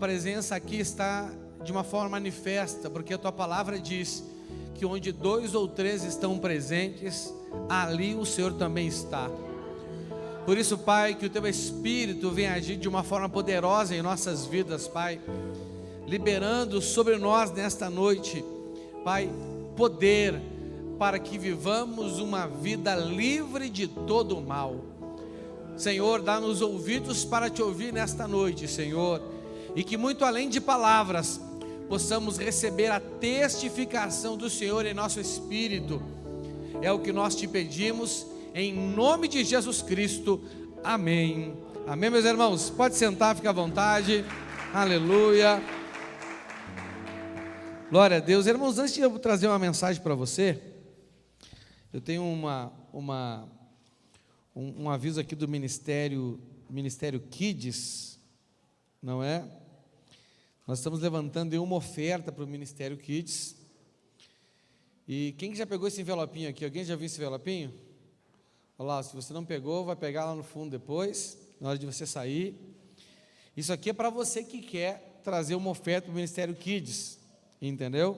presença aqui está de uma forma manifesta, porque a tua palavra diz que onde 2 ou 3 estão presentes, ali o Senhor também está. Por isso, Pai, que o teu Espírito venha agir de uma forma poderosa em nossas vidas, Pai, liberando sobre nós nesta noite, Pai, poder para que vivamos uma vida livre de todo o mal. Senhor, dá-nos ouvidos para te ouvir nesta noite, Senhor, e que muito além de palavras, possamos receber a testificação do Senhor em nosso espírito. É o que nós te pedimos, em nome de Jesus Cristo, amém. Amém, meus irmãos, pode sentar, fica à vontade, aleluia, glória a Deus. Irmãos, antes de eu trazer uma mensagem para você, eu tenho um aviso aqui do Ministério Kids, não é? Nós estamos levantando uma oferta para o Ministério Kids. E quem que já pegou esse envelopinho aqui? Alguém já viu esse envelopinho? Olha lá, se você não pegou, vai pegar lá no fundo depois, na hora de você sair. Isso aqui é para você que quer trazer uma oferta para o Ministério Kids, entendeu?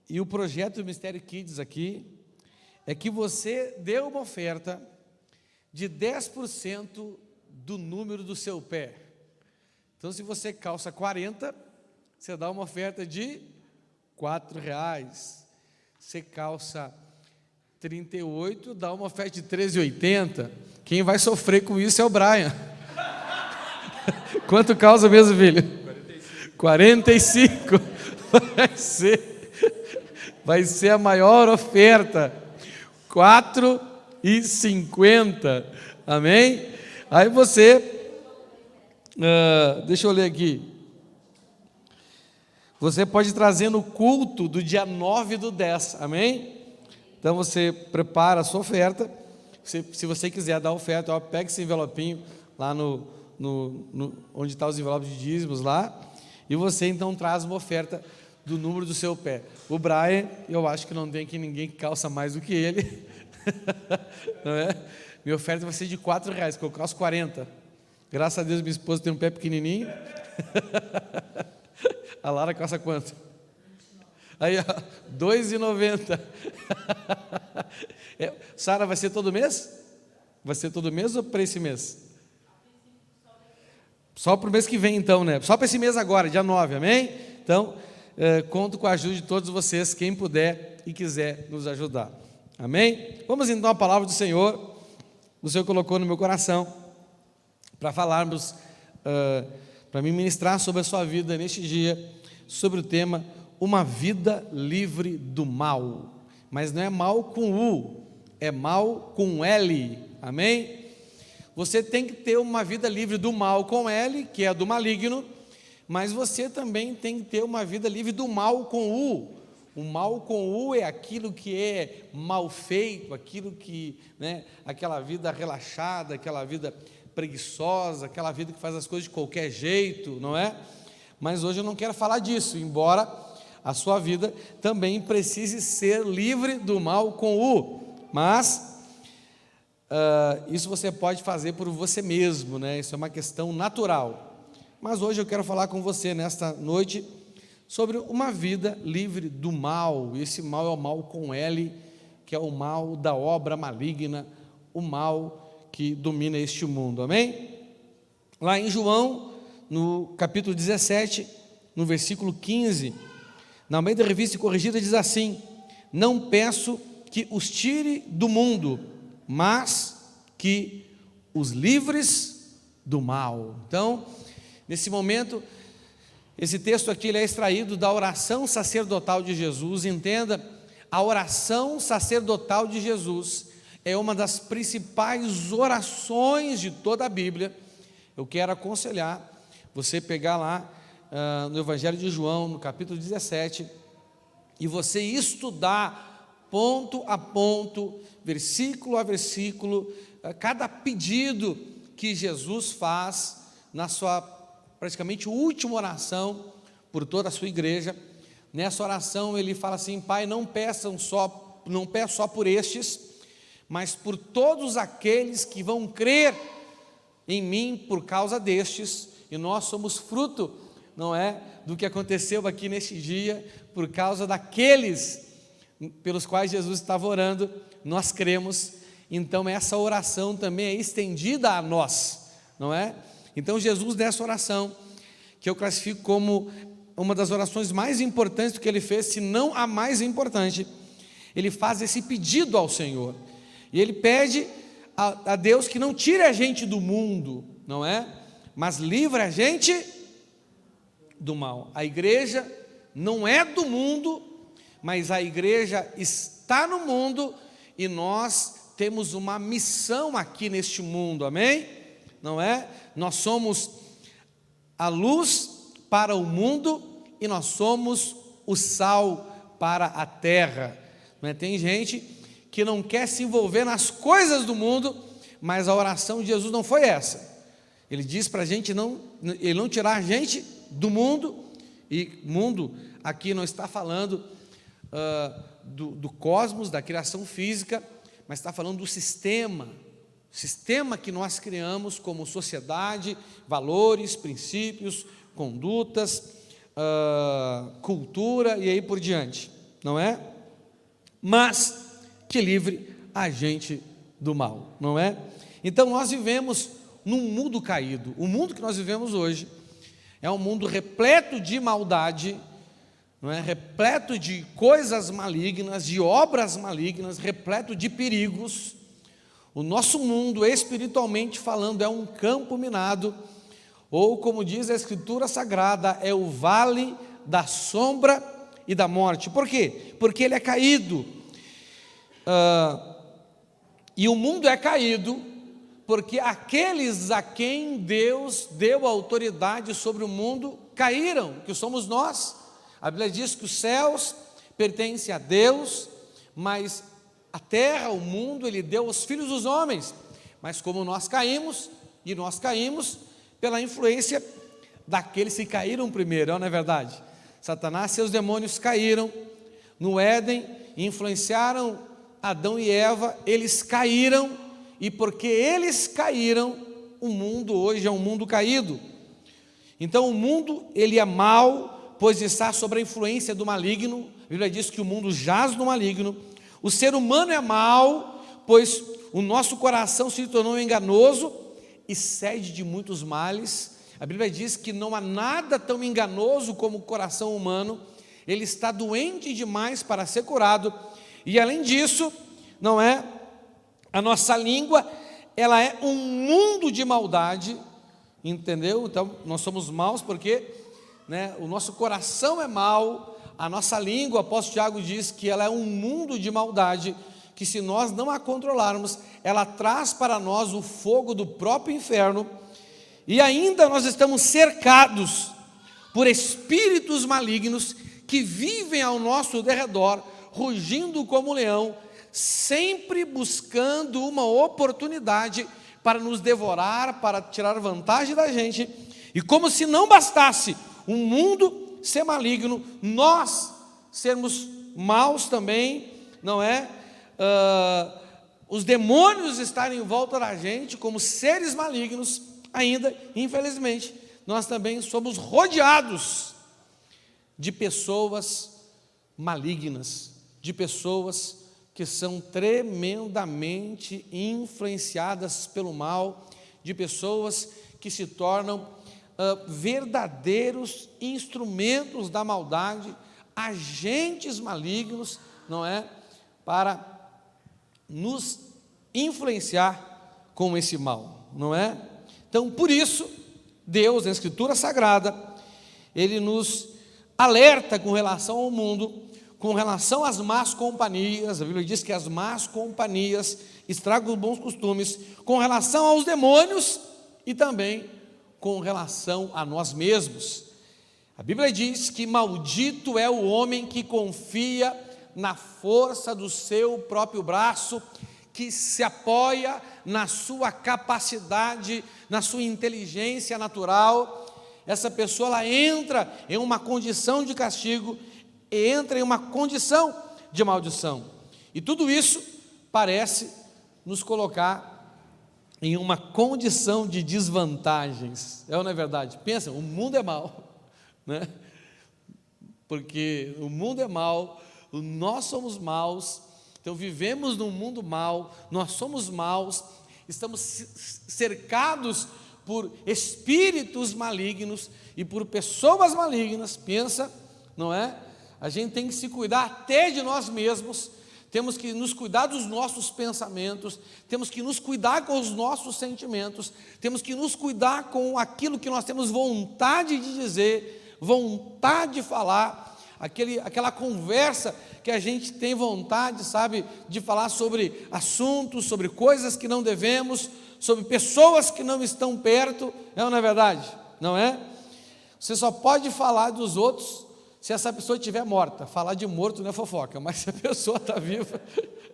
E o projeto do Ministério Kids aqui é que você dê uma oferta de 10% do número do seu pé. Então, se você calça 40, você dá uma oferta de R$4. Você calça 38, dá uma oferta de R$13,80. Quem vai sofrer com isso é o Brian. Quanto calça mesmo, filho? 45. Vai ser a maior oferta. R$4,50. Amém? Aí você, deixa eu ler aqui. Você pode trazer no culto do dia 9/10, amém? Então você prepara a sua oferta. Se você quiser dar oferta, pega esse envelopinho lá onde estão os envelopes de dízimos lá. E você então traz uma oferta do número do seu pé. O Brian, eu acho que não tem aqui ninguém que calça mais do que ele. Não é? Minha oferta vai ser de R$4, porque eu calço 40. Graças a Deus minha esposa tem um pé pequenininho. A Lara calça quanto? Aí, ó, R$2,90. Sara, vai ser todo mês? Vai ser todo mês ou para esse mês? Só para o mês que vem então, né? Só para esse mês agora, dia 9, amém? Então, conto com a ajuda de todos vocês, quem puder e quiser nos ajudar. Amém? Vamos então à palavra do Senhor. O Senhor colocou no meu coração para falarmos, para me ministrar sobre a sua vida neste dia, sobre o tema, uma vida livre do mal. Mas não é mal com U, é mal com L, amém? Você tem que ter uma vida livre do mal com L, que é do maligno, mas você também tem que ter uma vida livre do mal com U. O mal com U é aquilo que é mal feito, aquilo que, né, aquela vida relaxada, aquela vida preguiçosa, aquela vida que faz as coisas de qualquer jeito, não é? Mas hoje eu não quero falar disso, embora a sua vida também precise ser livre do mal com U, mas isso você pode fazer por você mesmo, né? Isso é uma questão natural. Mas hoje eu quero falar com você nesta noite sobre uma vida livre do mal. E esse mal é o mal com L, que é o mal da obra maligna, o mal que domina este mundo, amém? Lá em João, no capítulo 17, no versículo 15, na Almeida Revista e Corrigida diz assim: não peço que os tire do mundo, mas que os livres do mal. Então, nesse momento, esse texto aqui ele é extraído da oração sacerdotal de Jesus. Entenda, a oração sacerdotal de Jesus é uma das principais orações de toda a Bíblia. Eu quero aconselhar você pegar lá no Evangelho de João, no capítulo 17, e você estudar ponto a ponto, versículo a versículo, cada pedido que Jesus faz na sua praticamente última oração por toda a sua igreja. Nessa oração ele fala assim: Pai, não peço só por estes, mas por todos aqueles que vão crer em mim por causa destes, e nós somos fruto, não é, do que aconteceu aqui neste dia, por causa daqueles pelos quais Jesus estava orando, nós cremos, então essa oração também é estendida a nós, não é? Então Jesus, nessa oração, que eu classifico como uma das orações mais importantes que ele fez, se não a mais importante, ele faz esse pedido ao Senhor, e ele pede a Deus que não tire a gente do mundo, não é? Mas livre a gente do mal. A igreja não é do mundo, mas a igreja está no mundo, e nós temos uma missão aqui neste mundo, amém? Não é? Nós somos a luz para o mundo, e nós somos o sal para a terra, não é? Tem gente que não quer se envolver nas coisas do mundo, mas a oração de Jesus não foi essa. Ele diz para a gente ele não tirar a gente do mundo, e mundo aqui não está falando do cosmos, da criação física, mas está falando do sistema que nós criamos como sociedade, valores, princípios, condutas, cultura e aí por diante, não é? Mas que livre a gente do mal, não é? Então nós vivemos num mundo caído. O mundo que nós vivemos hoje é um mundo repleto de maldade, não é? Repleto de coisas malignas, de obras malignas, repleto de perigos. O nosso mundo, espiritualmente falando, é um campo minado, ou como diz a Escritura Sagrada, é o vale da sombra e da morte. Por quê? Porque ele é caído. E o mundo é caído porque aqueles a quem Deus deu autoridade sobre o mundo caíram, que somos nós. A Bíblia diz que os céus pertencem a Deus, mas a terra, o mundo, Ele deu aos filhos dos homens. Mas como nós caímos, e nós caímos pela influência daqueles que caíram primeiro, não é verdade? Satanás e seus demônios caíram no Éden, influenciaram Adão e Eva, eles caíram, e porque eles caíram, o mundo hoje é um mundo caído. Então o mundo, ele é mau, pois está sob a influência do maligno. A Bíblia diz que o mundo jaz no maligno. O ser humano é mau, pois o nosso coração se tornou enganoso e sede de muitos males. A Bíblia diz que não há nada tão enganoso como o coração humano. Ele está doente demais para ser curado. E além disso, não é? A nossa língua, ela é um mundo de maldade, entendeu? Então, nós somos maus porque, né, o nosso coração é mau, a nossa língua, o apóstolo Tiago diz que ela é um mundo de maldade, que se nós não a controlarmos, ela traz para nós o fogo do próprio inferno, e ainda nós estamos cercados por espíritos malignos que vivem ao nosso derredor, rugindo como leão, sempre buscando uma oportunidade para nos devorar, para tirar vantagem da gente. E como se não bastasse o mundo ser maligno, nós sermos maus também, não é? Os demônios estarem em volta da gente como seres malignos, ainda, infelizmente, nós também somos rodeados de pessoas malignas, de pessoas que são tremendamente influenciadas pelo mal, de pessoas que se tornam verdadeiros instrumentos da maldade, agentes malignos, não é? Para nos influenciar com esse mal, não é? Então, por isso, Deus, na Escritura Sagrada, Ele nos alerta com relação ao mundo, com relação às más companhias. A Bíblia diz que as más companhias estragam os bons costumes, com relação aos demônios e também com relação a nós mesmos. A Bíblia diz que maldito é o homem que confia na força do seu próprio braço, que se apoia na sua capacidade, na sua inteligência natural. Essa pessoa, ela entra em uma condição de castigo, e entra em uma condição de maldição. E tudo isso parece nos colocar em uma condição de desvantagens. É ou não é verdade? Pensa, o mundo é mau, né? Porque o mundo é mau, nós somos maus, então vivemos num mundo mau, nós somos maus, estamos cercados por espíritos malignos e por pessoas malignas. Pensa, não é? A gente tem que se cuidar até de nós mesmos, temos que nos cuidar dos nossos pensamentos, temos que nos cuidar com os nossos sentimentos, temos que nos cuidar com aquilo que nós temos vontade de dizer, vontade de falar, aquela conversa que a gente tem vontade, sabe, de falar sobre assuntos, sobre coisas que não devemos, sobre pessoas que não estão perto. Não é verdade? Não é? Você só pode falar dos outros se essa pessoa estiver morta. Falar de morto não é fofoca, mas se a pessoa está viva,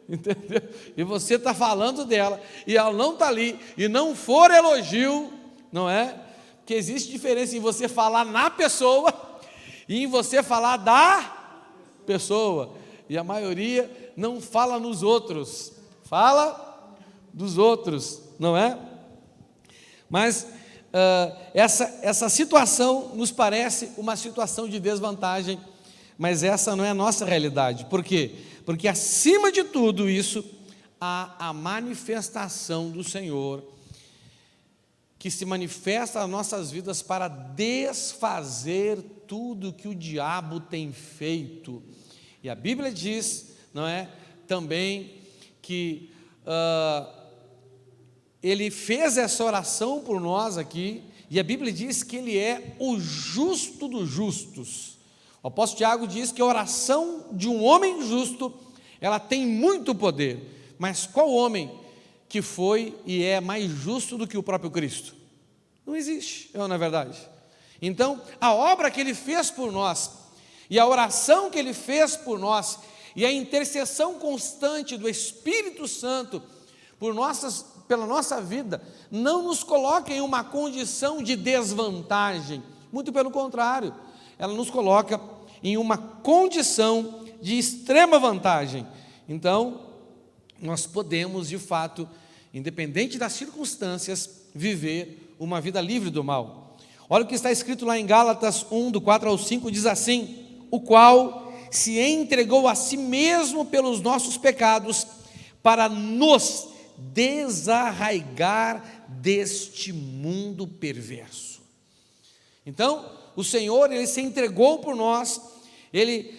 entendeu? E você está falando dela, e ela não está ali, e não for elogio, não é? Porque existe diferença em você falar na pessoa e em você falar da pessoa. E a maioria não fala nos outros, fala dos outros, não é? Mas essa situação nos parece uma situação de desvantagem, mas essa não é a nossa realidade. Por quê? Porque acima de tudo isso, há a manifestação do Senhor, que se manifesta nas nossas vidas para desfazer tudo que o diabo tem feito. E a Bíblia diz, não é, também que ele fez essa oração por nós aqui, e a Bíblia diz que ele é o justo dos justos. O apóstolo Tiago diz que a oração de um homem justo, ela tem muito poder. Mas qual homem que foi e é mais justo do que o próprio Cristo? Não existe, não é verdade? Então, a obra que ele fez por nós, e a oração que ele fez por nós, e a intercessão constante do Espírito Santo pela nossa vida, não nos coloca em uma condição de desvantagem, muito pelo contrário, ela nos coloca em uma condição de extrema vantagem. Então, nós podemos, de fato, independente das circunstâncias, viver uma vida livre do mal. Olha o que está escrito lá em Gálatas 1, do 4 ao 5, diz assim: o qual se entregou a si mesmo pelos nossos pecados, para nos desarraigar deste mundo perverso. Então, o Senhor, ele se entregou por nós, ele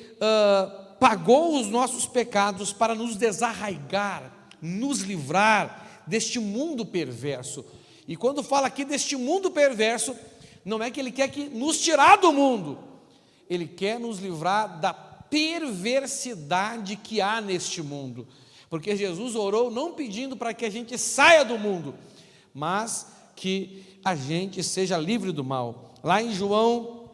pagou os nossos pecados para nos desarraigar, nos livrar deste mundo perverso. E quando fala aqui deste mundo perverso, não é que ele quer nos tirar do mundo, ele quer nos livrar da perversidade que há neste mundo. Porque Jesus orou não pedindo para que a gente saia do mundo, mas que a gente seja livre do mal. Lá em 1 João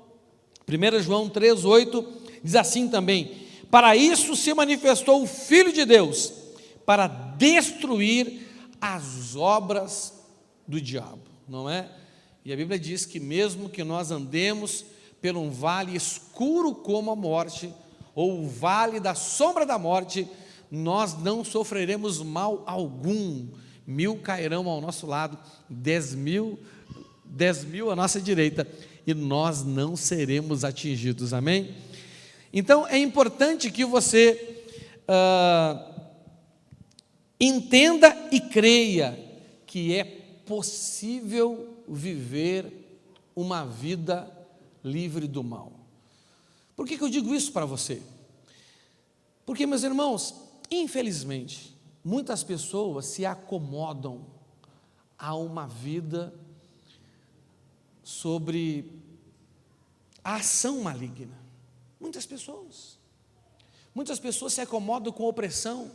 3,8, diz assim também: para isso se manifestou o Filho de Deus, para destruir as obras do diabo, não é? E a Bíblia diz que mesmo que nós andemos por um vale escuro como a morte, ou o vale da sombra da morte, nós não sofreremos mal algum. 1000 cairão ao nosso lado, 10.000 à nossa direita, e nós não seremos atingidos, amém? Então é importante que você entenda e creia que é possível viver uma vida livre do mal. Por que eu digo isso para você? Porque, meus irmãos, infelizmente, muitas pessoas se acomodam a uma vida sobre a ação maligna. Muitas pessoas se acomodam com opressão,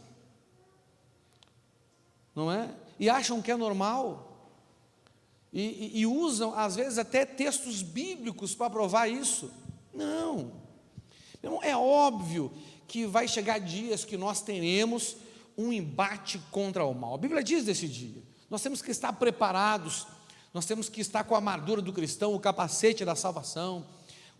não é? E acham que é normal, e usam, às vezes, até textos bíblicos para provar isso. Não, é óbvio que vai chegar dias que nós teremos um embate contra o mal. A Bíblia diz desse dia. Nós temos que estar preparados, nós temos que estar com a armadura do cristão, o capacete da salvação,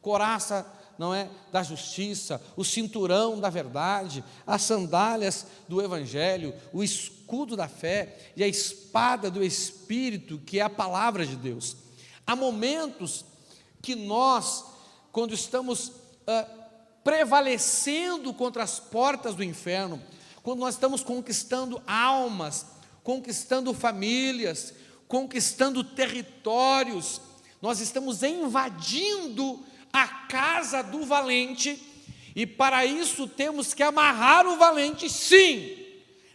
couraça, não é, da justiça, o cinturão da verdade, as sandálias do evangelho, o escudo escudo da fé e a espada do Espírito, que é a palavra de Deus. Há momentos que nós, quando estamos prevalecendo contra as portas do inferno, quando nós estamos conquistando almas, conquistando famílias, conquistando territórios, nós estamos invadindo a casa do valente, e para isso temos que amarrar o valente, sim.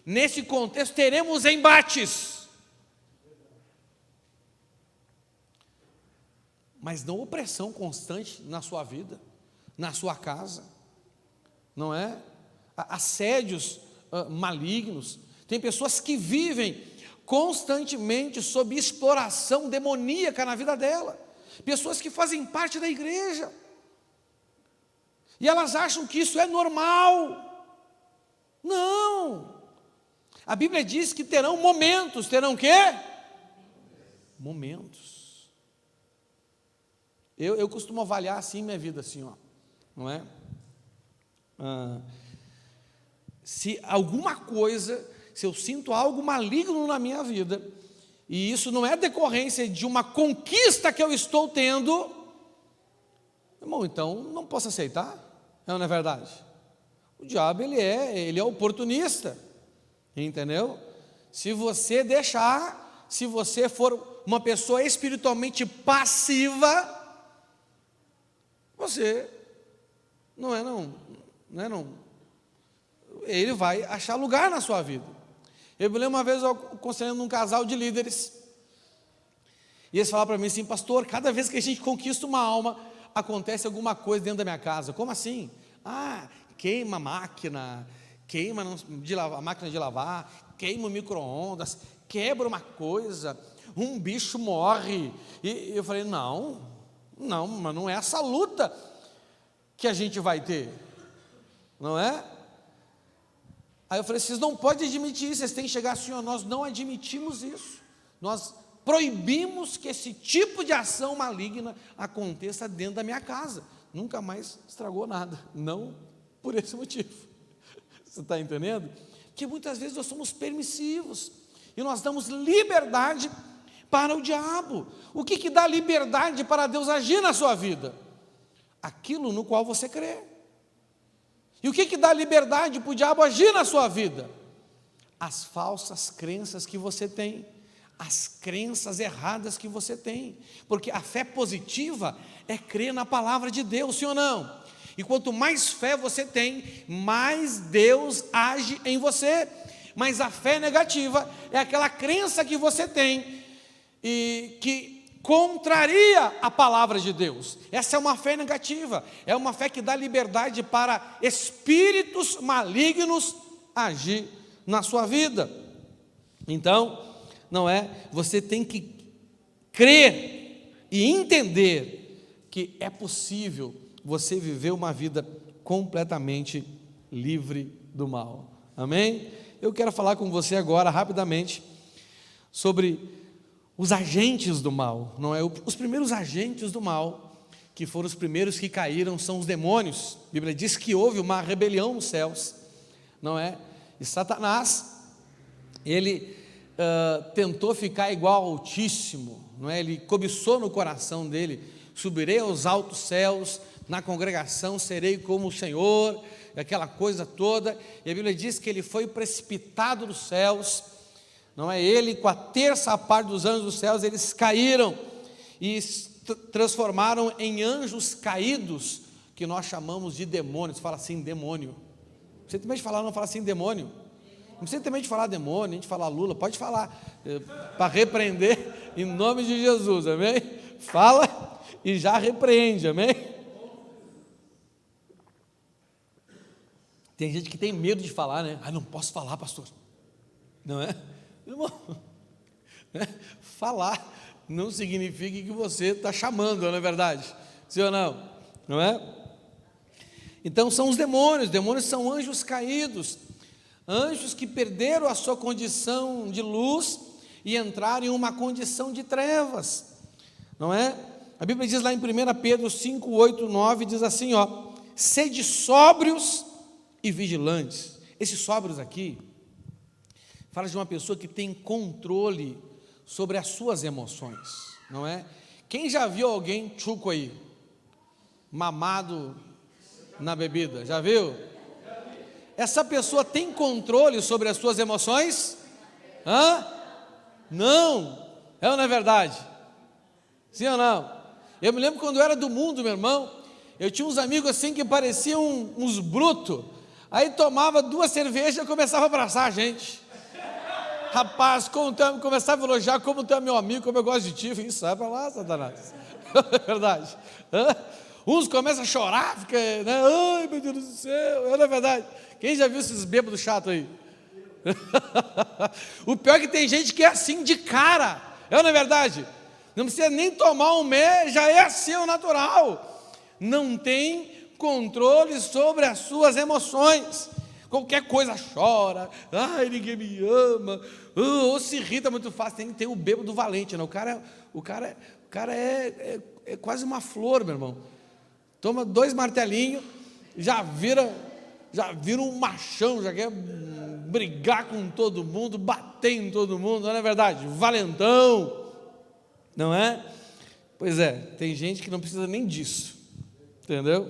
Nesse contexto teremos embates, mas não opressão constante na sua vida, na sua casa, não é? Assédios malignos. Tem pessoas que vivem constantemente sob exploração demoníaca na vida dela, pessoas que fazem parte da igreja, e elas acham que isso é normal. Não, a Bíblia diz que terão momentos. Terão o quê? Momentos. Eu costumo avaliar assim minha vida, assim, ó, não é? Se alguma coisa, se eu sinto algo maligno na minha vida, e isso não é decorrência de uma conquista que eu estou tendo, irmão, então não posso aceitar, não é verdade? O diabo, ele é oportunista, entendeu? Se você deixar, se você for uma pessoa espiritualmente passiva, você não, ele vai achar lugar na sua vida. Eu me lembro uma vez eu aconselhando um casal de líderes, e eles falaram para mim assim: pastor, cada vez que a gente conquista uma alma, acontece alguma coisa dentro da minha casa. Como assim? Queima a máquina, queima a máquina de lavar, queima o micro-ondas, quebra uma coisa, um bicho morre. E eu falei: não, mas não é essa luta que a gente vai ter, não é? Aí eu falei: vocês não podem admitir isso, vocês têm que chegar assim: nós não admitimos isso, nós proibimos que esse tipo de ação maligna aconteça dentro da minha casa. Nunca mais estragou nada, não por esse motivo. Você está entendendo? Que muitas vezes nós somos permissivos e nós damos liberdade para o diabo. O que dá liberdade para Deus agir na sua vida? Aquilo no qual você crê. E o que dá liberdade para o diabo agir na sua vida? As falsas crenças que você tem, as crenças erradas que você tem, porque a fé positiva é crer na palavra de Deus, sim ou não? E quanto mais fé você tem, mais Deus age em você. Mas a fé negativa é aquela crença que você tem e que contraria a palavra de Deus. Essa é uma fé negativa, é uma fé que dá liberdade para espíritos malignos agir na sua vida. Então, você tem que crer e entender que é possível você viver uma vida completamente livre do mal. Amém? Eu quero falar com você agora, rapidamente, sobre os agentes do mal, não é? Os primeiros agentes do mal, que foram os primeiros que caíram, são os demônios. A Bíblia diz que houve uma rebelião nos céus, não é? E Satanás, ele tentou ficar igual ao Altíssimo, não é? Ele cobiçou no coração dele: subirei aos altos céus, na congregação serei como o Senhor, aquela coisa toda. E a Bíblia diz que ele foi precipitado dos céus, não é? Ele, com a terça parte dos anjos dos céus, eles caíram e transformaram em anjos caídos, que nós chamamos de demônios. Fala assim: demônio. Você também de falar, não fala assim: demônio. Não precisa também de falar demônio, nem de falar Lula, pode falar, para repreender em nome de Jesus, amém? Fala e já repreende, amém? Tem gente que tem medo de falar, né? Não posso falar, pastor, não é? Irmão, falar não significa que você está chamando, não é verdade? Sim ou não? Não é? Então são os demônios são anjos caídos, anjos que perderam a sua condição de luz e entraram em uma condição de trevas, não é? A Bíblia diz lá em 1 Pedro 5, 8, 9, diz assim: sede sóbrios e vigilantes. Esses sóbrios aqui fala de uma pessoa que tem controle sobre as suas emoções, não é? Quem já viu alguém tchuco aí, mamado na bebida, já viu? Essa pessoa tem controle sobre as suas emoções? Não, é ou não é verdade? Sim ou não? Eu me lembro quando eu era do mundo, meu irmão, eu tinha uns amigos assim que pareciam uns brutos, aí tomava 2 cervejas e começava a abraçar a gente. Rapaz, começava a elogiar como tu é meu amigo, como eu gosto de ti. Eu falei, sai pra lá, Satanás. É verdade. Uns começam a chorar, fica, né? Ai, meu Deus do céu, não é verdade? Quem já viu esses bêbados chatos aí? O pior é que tem gente que é assim de cara, não é verdade? Não precisa nem tomar um mé, já é assim o natural. Não tem controle sobre as suas emoções. Qualquer coisa chora, ai, ninguém me ama, ou se irrita muito fácil. Tem que ter o bêbado valente, né? O cara é quase uma flor, meu irmão. Toma 2 martelinhos, já vira um machão, já quer brigar com todo mundo, bater em todo mundo, não é verdade? Valentão, não é? Pois é, tem gente que não precisa nem disso, entendeu?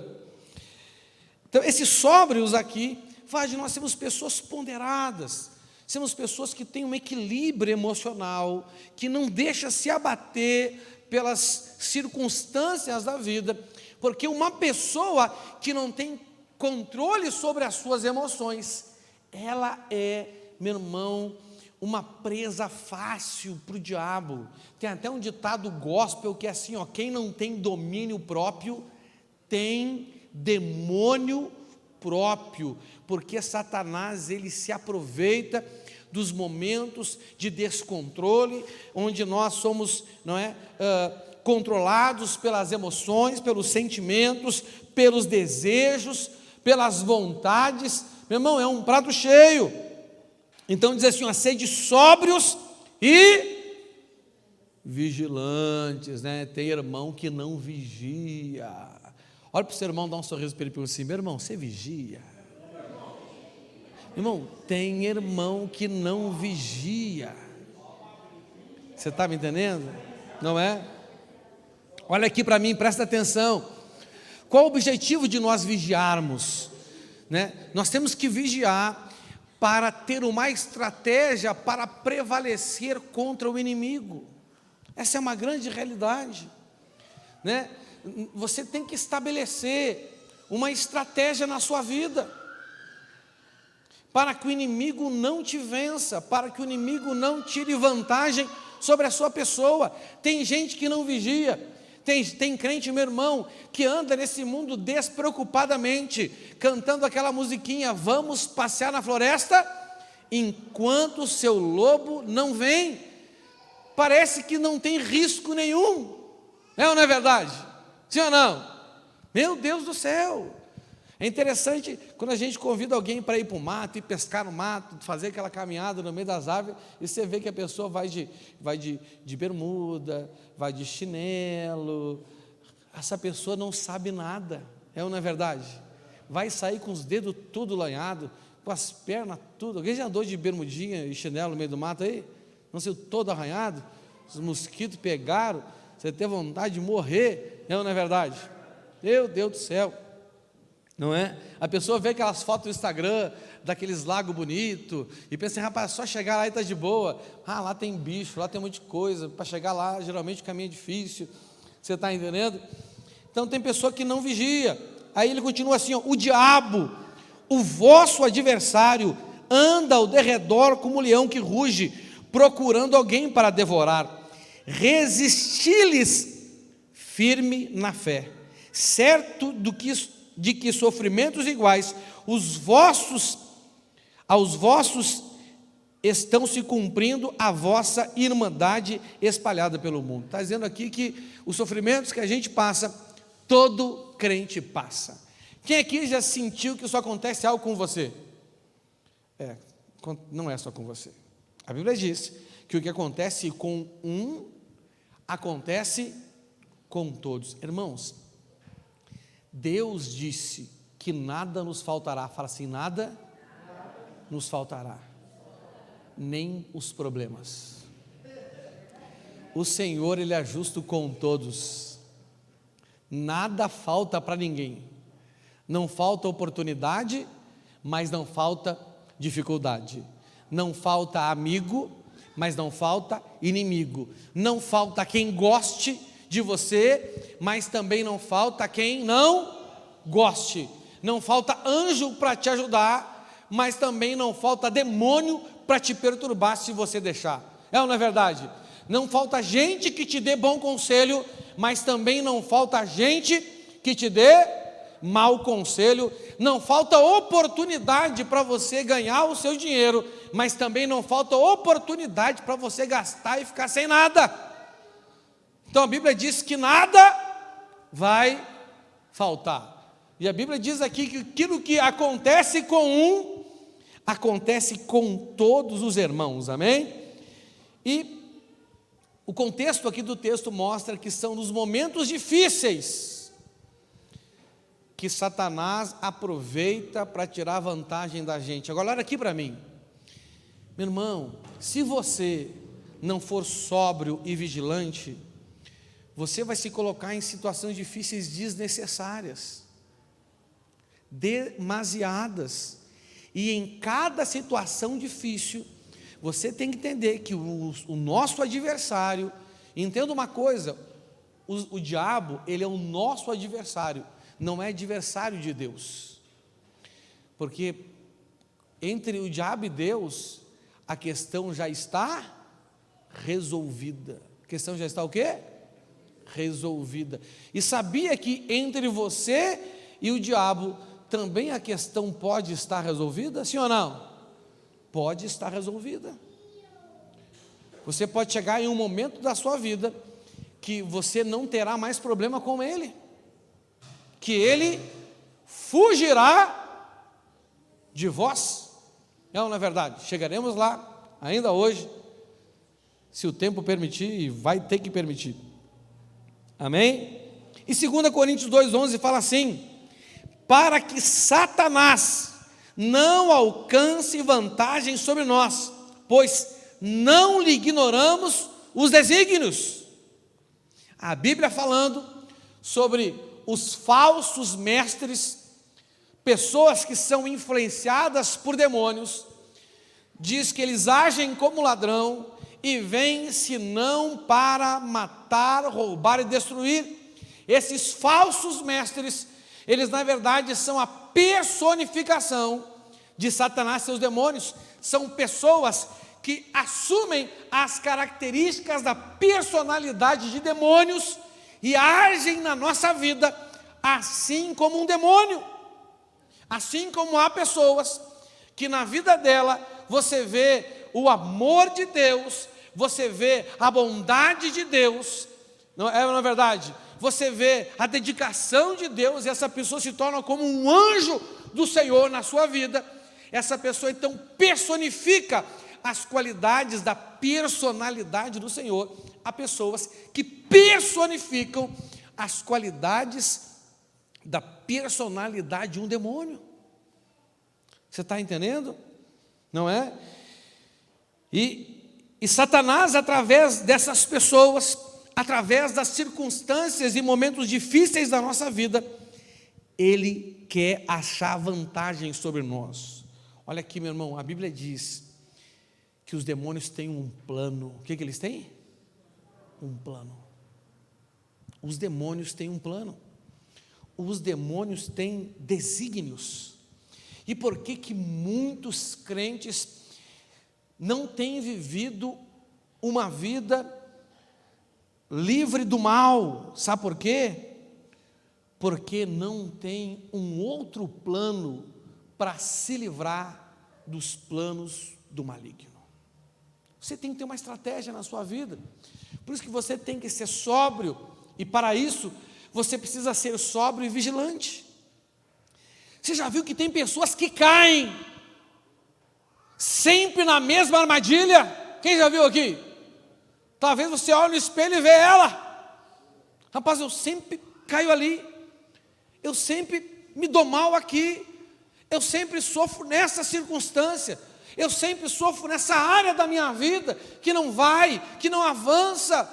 Então, esses sóbrios aqui faz de nós sermos pessoas ponderadas, sermos pessoas que têm um equilíbrio emocional, que não deixa se abater pelas circunstâncias da vida, porque uma pessoa que não tem controle sobre as suas emoções, ela é, meu irmão, uma presa fácil para o diabo. Tem até um ditado gospel que é assim, ó, quem não tem domínio próprio, tem demônio próprio, porque Satanás, ele se aproveita dos momentos de descontrole, onde nós somos, controlados pelas emoções, pelos sentimentos, pelos desejos, pelas vontades. Meu irmão, é um prato cheio. Então diz assim, sede sóbrios e vigilantes, né? Tem irmão que não vigia. Olha para o seu irmão, dá um sorriso para ele e pergunta assim, meu irmão, você vigia? Irmão, tem irmão que não vigia. Você está me entendendo? Não é? Olha aqui para mim, presta atenção. Qual o objetivo de nós vigiarmos? Nós temos que vigiar para ter uma estratégia para prevalecer contra o inimigo. Essa é uma grande realidade, Você tem que estabelecer uma estratégia na sua vida, para que o inimigo não te vença, para que o inimigo não tire vantagem sobre a sua pessoa. Tem gente que não vigia, tem crente, meu irmão, que anda nesse mundo despreocupadamente, cantando aquela musiquinha, vamos passear na floresta, enquanto o seu lobo não vem. Parece que não tem risco nenhum, ou não é verdade? Sim ou não? Meu Deus do céu! É interessante quando a gente convida alguém para ir para o mato, ir pescar no mato, fazer aquela caminhada no meio das árvores, e você vê que a pessoa vai de bermuda, vai de chinelo. Essa pessoa não sabe nada, ou não é verdade? Vai sair com os dedos tudo lanhado, com as pernas tudo. Alguém já andou de bermudinha e chinelo no meio do mato aí? Não sei, todo arranhado, os mosquitos pegaram, você tem vontade de morrer, ou não é verdade? Meu Deus do céu! Não é? A pessoa vê aquelas fotos no Instagram, daqueles lagos bonitos, e pensa, rapaz, só chegar lá e está de boa. Lá tem bicho, lá tem um monte de coisa, para chegar lá, geralmente o caminho é difícil, você está entendendo? Então tem pessoa que não vigia. Aí ele continua assim, o diabo, o vosso adversário, anda ao derredor como um leão que ruge, procurando alguém para devorar. Resisti-lhes firme na fé, certo de que sofrimentos iguais aos vossos estão se cumprindo a vossa irmandade espalhada pelo mundo. Está dizendo aqui que os sofrimentos que a gente passa, todo crente passa. Quem aqui já sentiu que isso acontece algo com você? Não é só com você. A Bíblia diz que o que acontece com um, acontece com todos. Irmãos, Deus disse que nada nos faltará. Fala assim, nada nos faltará. nem os problemas. O Senhor, Ele é justo com todos. Nada falta para ninguém. Não falta oportunidade, mas não falta dificuldade. Não falta amigo, mas não falta inimigo. Não falta quem goste de você, mas também não falta quem não goste. Não falta anjo para te ajudar, mas também não falta demônio para te perturbar se você deixar. É ou não é verdade? Não falta gente que te dê bom conselho, mas também não falta gente que te dê mau conselho. Não falta oportunidade para você ganhar o seu dinheiro, mas também não falta oportunidade para você gastar e ficar sem nada. Então a Bíblia diz que nada vai faltar. E a Bíblia diz aqui que aquilo que acontece com um, acontece com todos os irmãos, amém? E o contexto aqui do texto mostra que são nos momentos difíceis que Satanás aproveita para tirar vantagem da gente. Agora olha aqui para mim, meu irmão, se você não for sóbrio e vigilante, você vai se colocar em situações difíceis desnecessárias, demasiadas, e em cada situação difícil, você tem que entender que o nosso adversário, entenda uma coisa, o diabo, ele é o nosso adversário, não é adversário de Deus, porque entre o diabo e Deus, a questão já está resolvida. A questão já está o quê? Resolvida. E sabia que entre você e o diabo, também a questão pode estar resolvida? Sim ou não? Pode estar resolvida. Você pode chegar em um momento da sua vida que você não terá mais problema com ele, que ele fugirá de vós. É ou não é verdade? Chegaremos lá ainda hoje, se o tempo permitir, e vai ter que permitir. Amém? E 2 Coríntios 2,11 fala assim: para que Satanás não alcance vantagem sobre nós, pois não lhe ignoramos os desígnios. A Bíblia falando sobre os falsos mestres, pessoas que são influenciadas por demônios, diz que eles agem como ladrão e vêm senão para matar, roubar e destruir. Esses falsos mestres, eles na verdade são a personificação de Satanás e seus demônios. São pessoas que assumem as características da personalidade de demônios e agem na nossa vida assim como um demônio. Assim como há pessoas que na vida dela você vê o amor de Deus, você vê a bondade de Deus, não é verdade? Você vê a dedicação de Deus, e essa pessoa se torna como um anjo do Senhor na sua vida. Essa pessoa então personifica as qualidades da personalidade do Senhor. Há pessoas que personificam as qualidades da personalidade de um demônio. Você está entendendo? Não é? E Satanás, através dessas pessoas, através das circunstâncias e momentos difíceis da nossa vida, ele quer achar vantagem sobre nós. Olha aqui, meu irmão, a Bíblia diz que os demônios têm um plano. O que eles têm? Um plano. Os demônios têm um plano. Os demônios têm desígnios. E por que muitos crentes não têm vivido uma vida livre do mal? Sabe por quê? Porque não tem um outro plano para se livrar dos planos do maligno. Você tem que ter uma estratégia na sua vida. Por isso que você tem que ser sóbrio, e para isso você precisa ser sóbrio e vigilante. Você já viu que tem pessoas que caem sempre na mesma armadilha? Quem já viu aqui? Talvez você olhe no espelho e vê ela. Rapaz, eu sempre caio ali, eu sempre me dou mal aqui, eu sempre sofro nessa circunstância, Eu sempre sofro nessa área da minha vida que não vai, que não avança.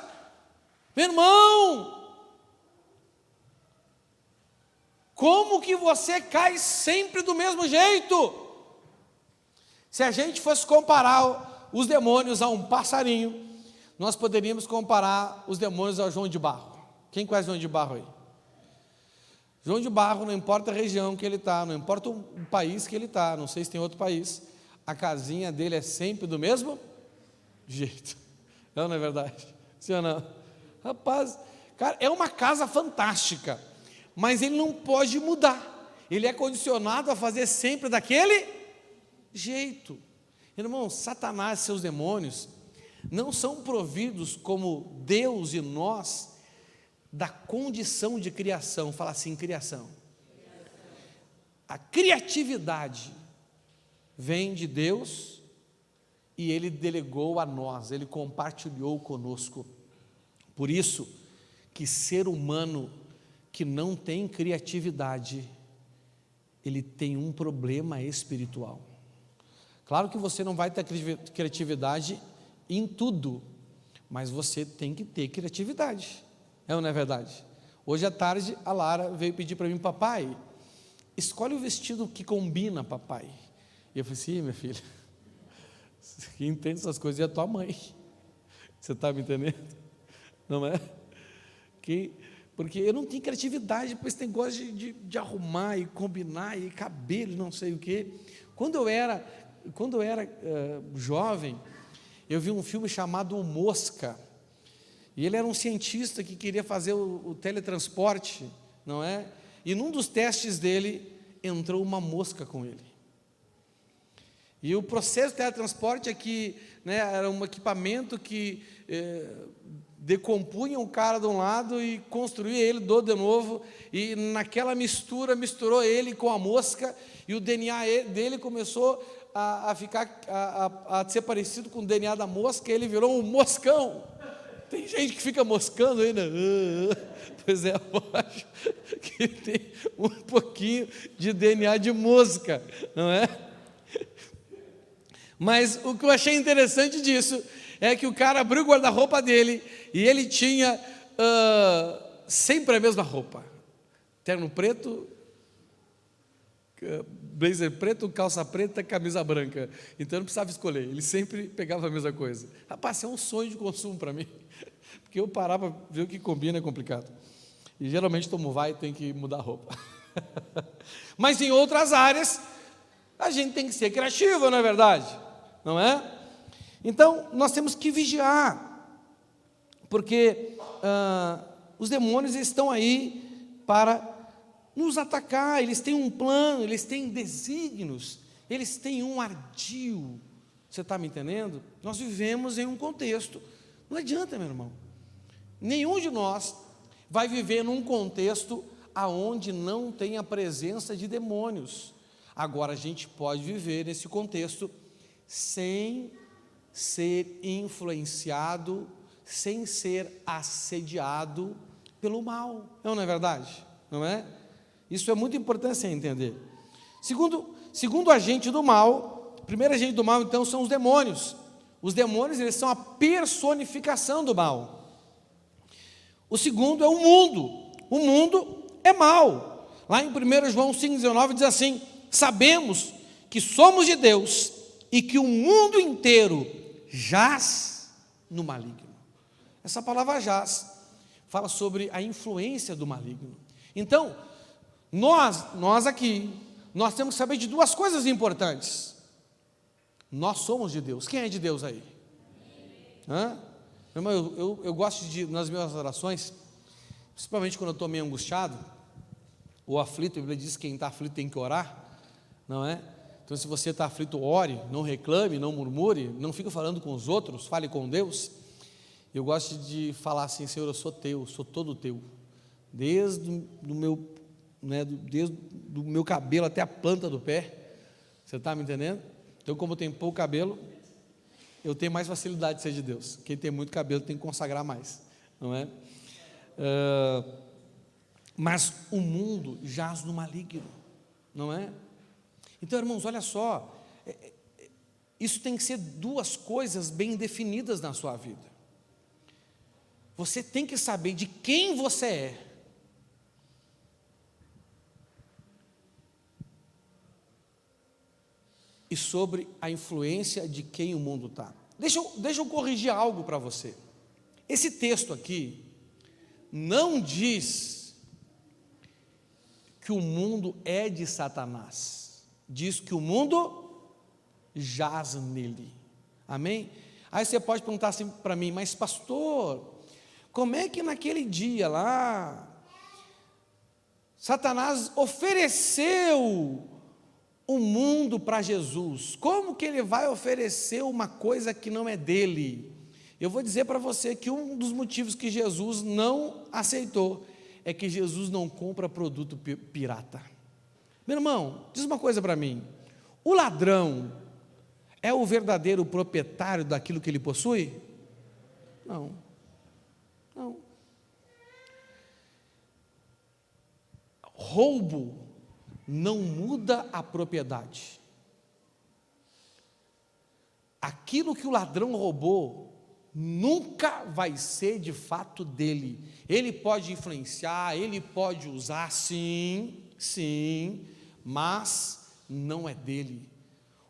Meu irmão, como que você cai sempre do mesmo jeito? Se a gente fosse comparar os demônios a um passarinho, nós poderíamos comparar os demônios ao João de Barro. Quem conhece João de Barro aí? João de Barro, não importa a região que ele está, não importa o país que ele está, não sei se tem outro país, a casinha dele é sempre do mesmo jeito. Não é verdade? Sim ou não? Rapaz, cara, é uma casa fantástica, mas ele não pode mudar. Ele é condicionado a fazer sempre daquele jeito. Irmão, Satanás e seus demônios não são providos como Deus e nós da condição de criação. Fala assim, criação. A criatividade vem de Deus e Ele delegou a nós, Ele compartilhou conosco. Por isso que ser humano que não tem criatividade, ele tem um problema espiritual. Claro que você não vai ter criatividade em tudo, mas você tem que ter criatividade. É ou não é verdade? Hoje à tarde a Lara veio pedir para mim: papai, escolhe o vestido que combina, papai. E eu falei assim: minha filha, quem entende essas coisas é a tua mãe. Você está me entendendo? Não é? Porque eu não tenho criatividade para esse negócio de arrumar e combinar e cabelo, não sei o quê. Quando eu era jovem, eu vi um filme chamado O Mosca, e ele era um cientista que queria fazer o teletransporte, não é? E num dos testes dele, entrou uma mosca com ele. E o processo de teletransporte é que, né, era um equipamento que decompunha o cara de um lado e construía ele de novo, e naquela mistura, misturou ele com a mosca, e o DNA dele começou a ficar, a ser parecido com o DNA da mosca, e ele virou um moscão. Tem gente que fica moscando ainda. Pois é, eu acho que tem um pouquinho de DNA de mosca, não é? Mas o que eu achei interessante disso é que o cara abriu o guarda-roupa dele e ele tinha sempre a mesma roupa: terno preto, blazer preto, calça preta, camisa branca. Então eu não precisava escolher, ele sempre pegava a mesma coisa. Rapaz, é um sonho de consumo para mim, porque eu parar para ver o que combina é complicado. E geralmente tomo vai e tem que mudar a roupa. Mas em outras áreas a gente tem que ser criativo, não é verdade? Não é? Então nós temos que vigiar, porque os demônios estão aí para nos atacar. Eles têm um plano, eles têm desígnios, eles têm um ardil. Você está me entendendo? Nós vivemos em um contexto, não adianta, meu irmão, nenhum de nós vai viver num contexto aonde não tem a presença de demônios. Agora a gente pode viver nesse contexto sem ser influenciado, sem ser assediado pelo mal. Não é verdade? Não é? Isso é muito importante você entender. Segundo agente do mal, o primeiro agente do mal, então, são os demônios. Os demônios, eles são a personificação do mal. O segundo é o mundo. O mundo é mal. Lá em 1 João 5,19 diz assim: sabemos que somos de Deus e que o mundo inteiro jaz no maligno. Essa palavra jaz fala sobre a influência do maligno. Então, nós aqui, nós temos que saber de duas coisas importantes. Nós somos de Deus. Quem é de Deus aí? Hã? Meu irmão, eu gosto de, nas minhas orações, principalmente quando eu estou meio angustiado ou aflito, a Bíblia diz que quem está aflito tem que orar, não é? Então, se você está aflito, ore, não reclame, não murmure, não fique falando com os outros, fale com Deus. Eu gosto de falar assim: Senhor, eu sou teu, sou todo teu, desde do meu cabelo até a planta do pé. Você está me entendendo? Então, como eu tenho pouco cabelo, eu tenho mais facilidade de ser de Deus. Quem tem muito cabelo tem que consagrar mais, não é? Mas o mundo jaz no maligno, não é? Então, irmãos, olha só, isso tem que ser duas coisas bem definidas na sua vida. Você tem que saber de quem você é. E sobre a influência de quem o mundo está. Deixa eu corrigir algo para você. Esse texto aqui não diz que o mundo é de Satanás. Diz que o mundo jaz nele. Amém? Aí você pode perguntar assim para mim, mas pastor, como é que naquele dia lá, Satanás ofereceu o mundo para Jesus? Como que ele vai oferecer uma coisa que não é dele? Eu vou dizer para você que um dos motivos que Jesus não aceitou é que Jesus não compra produto pirata. Meu irmão, diz uma coisa para mim: o ladrão é o verdadeiro proprietário daquilo que ele possui? Não. Roubo não muda a propriedade. Aquilo que o ladrão roubou nunca vai ser de fato dele. Ele pode influenciar, ele pode usar, sim, mas não é dele.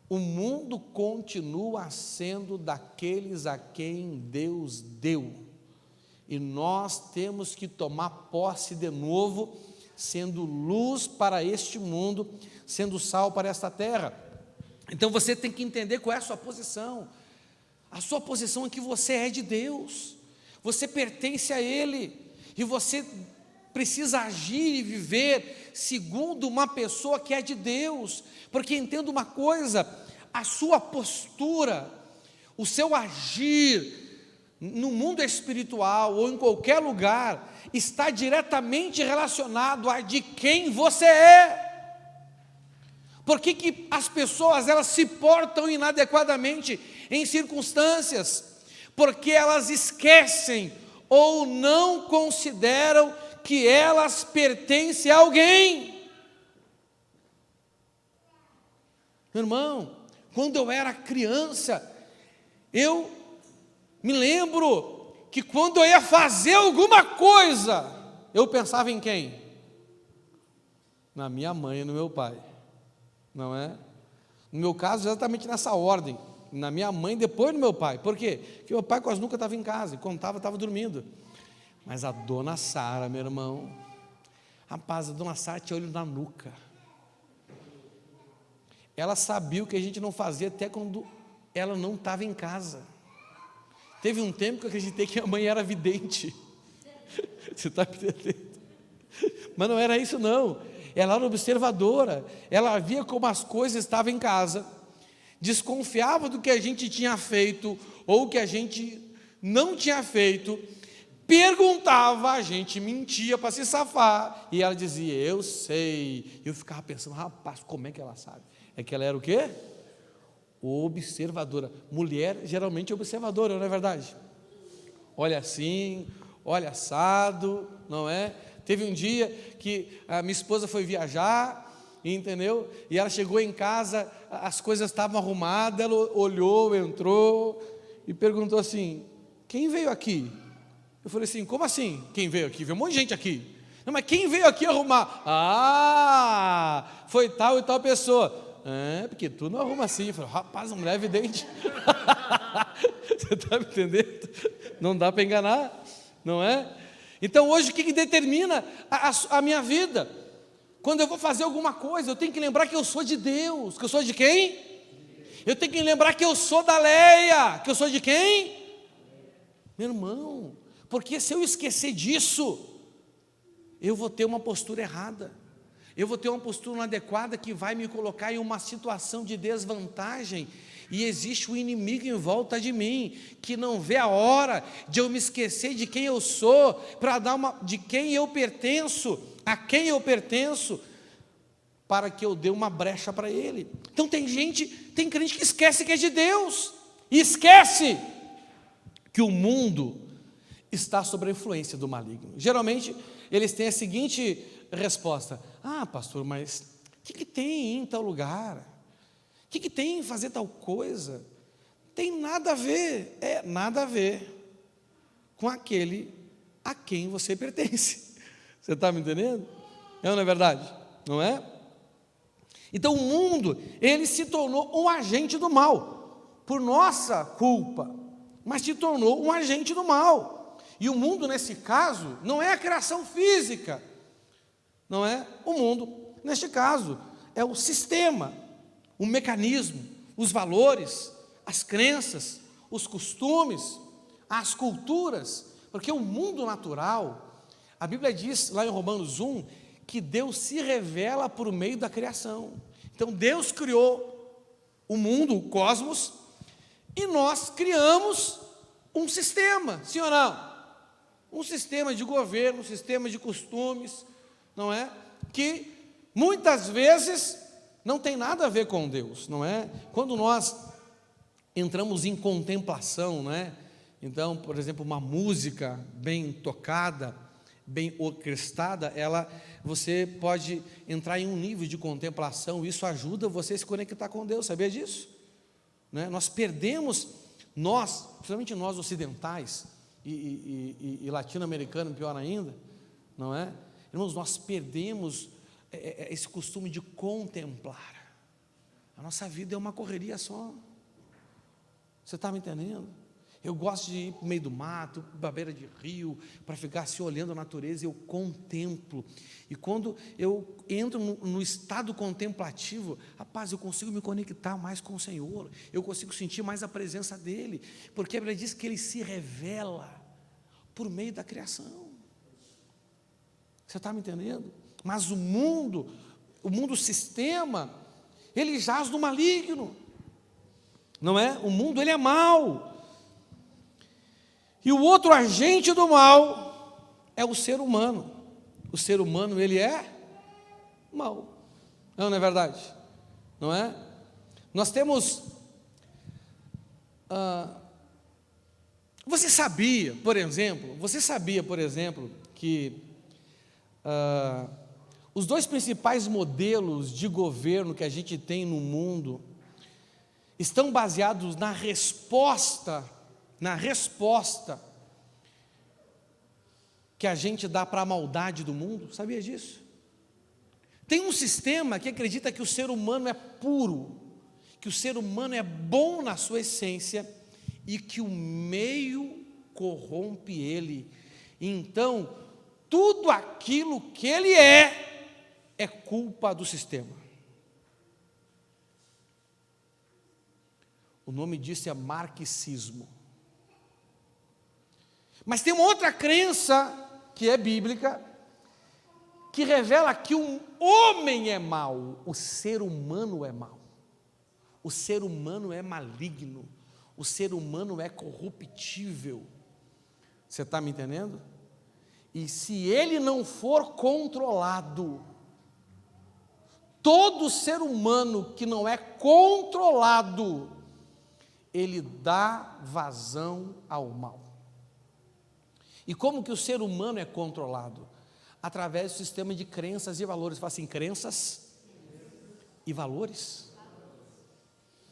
O mundo continua sendo daqueles a quem Deus deu, e nós temos que tomar posse de novo, sendo luz para este mundo, sendo sal para esta terra. Então você tem que entender qual é a sua posição. A sua posição é que você é de Deus, você pertence a Ele, e você precisa agir e viver segundo uma pessoa que é de Deus, porque entenda uma coisa: a sua postura, o seu agir no mundo espiritual ou em qualquer lugar, está diretamente relacionado a de quem você é. Por que as pessoas elas se portam inadequadamente em circunstâncias? Porque elas esquecem ou não consideram que elas pertencem a alguém. Meu irmão, quando eu era criança, eu me lembro que quando eu ia fazer alguma coisa, eu pensava em quem? Na minha mãe e no meu pai, não é? No meu caso, exatamente nessa ordem: na minha mãe, depois no meu pai. Por quê? Porque meu pai quase nunca estava em casa, e quando estava dormindo. Mas a dona Sara, meu irmão, rapaz, a dona Sara tinha olho na nuca. Ela sabia o que a gente não fazia até quando ela não estava em casa. Teve um tempo que eu acreditei que a mãe era vidente. Você está me entendendo? Mas não era isso não. Ela era observadora. Ela via como as coisas estavam em casa, desconfiava do que a gente tinha feito ou que a gente não tinha feito, perguntava, a gente mentia para se safar, e ela dizia: eu sei. Eu ficava pensando: rapaz, como é que ela sabe? É que ela era o quê? Observadora. Mulher geralmente é observadora, não é verdade? Olha assim, olha assado, não é? Teve um dia que a minha esposa foi viajar, entendeu? E ela chegou em casa, as coisas estavam arrumadas, ela olhou, entrou e perguntou assim: quem veio aqui? Eu falei assim: como assim? Quem veio aqui? Veio um monte de gente aqui. Não, mas quem veio aqui arrumar? Ah, foi tal e tal pessoa. É, porque tu não arruma assim. Eu falei: rapaz, a mulher é evidente. Você está me entendendo? Não dá para enganar, não é? Então hoje o que determina a minha vida? Quando eu vou fazer alguma coisa, eu tenho que lembrar que eu sou de Deus. Que eu sou de quem? Eu tenho que lembrar que eu sou da Leia. Que eu sou de quem? Meu irmão, porque se eu esquecer disso, eu vou ter uma postura errada, eu vou ter uma postura inadequada que vai me colocar em uma situação de desvantagem, e existe um inimigo em volta de mim, que não vê a hora de eu me esquecer de quem eu sou, para dar de quem eu pertenço, a quem eu pertenço, para que eu dê uma brecha para ele. Então tem crente que esquece que é de Deus, e esquece que o mundo está sob a influência do maligno. Geralmente eles têm a seguinte resposta: ah, pastor, mas o que tem em tal lugar? que tem em fazer tal coisa? Tem nada a ver, nada a ver com aquele a quem você pertence. Você está me entendendo? É ou não é verdade? Não é? Então o mundo, ele se tornou um agente do mal, por nossa culpa, mas se tornou um agente do mal. E o mundo, nesse caso, não é a criação física, não é? O mundo, neste caso, é o sistema, o mecanismo, os valores, as crenças, os costumes, as culturas, porque o mundo natural, a Bíblia diz lá em Romanos 1, que Deus se revela por meio da criação. Então Deus criou o mundo, o cosmos, e nós criamos um sistema, sim ou não? Um sistema de governo, um sistema de costumes, não é? Que muitas vezes não tem nada a ver com Deus, não é? Quando nós entramos em contemplação, não é? Então, por exemplo, uma música bem tocada, bem orquestrada, você pode entrar em um nível de contemplação, isso ajuda você a se conectar com Deus, sabia disso? Né? Nós perdemos, principalmente nós ocidentais, e latino-americano, pior ainda, não é? Irmãos, nós perdemos esse costume de contemplar. A nossa vida é uma correria só. Você está me entendendo? Eu gosto de ir para o meio do mato, para a beira de rio, para ficar assim olhando a natureza, eu contemplo. E quando eu entro no estado contemplativo, rapaz, eu consigo me conectar mais com o Senhor, eu consigo sentir mais a presença dEle, porque a Bíblia diz que Ele se revela por meio da criação. Você está me entendendo? Mas o mundo sistema, ele jaz no maligno, não é? O mundo, ele é mau. E o outro agente do mal é o ser humano. O ser humano, ele é mau. Não é verdade? Não é? Nós temos... Você sabia, por exemplo, que os dois principais modelos de governo que a gente tem no mundo estão baseados na resposta que a gente dá para a maldade do mundo? Sabia disso? Tem um sistema que acredita que o ser humano é puro, que o ser humano é bom na sua essência e que o meio corrompe ele. Então, tudo aquilo que ele é culpa do sistema. O nome disso é marxismo. Mas tem uma outra crença, que é bíblica, que revela que o homem é mau, o ser humano é mau, o ser humano é maligno, o ser humano é corruptível. Você está me entendendo? E se ele não for controlado, todo ser humano que não é controlado, ele dá vazão ao mal. E como que o ser humano é controlado? Através do sistema de crenças e valores. Fala assim, crenças e valores.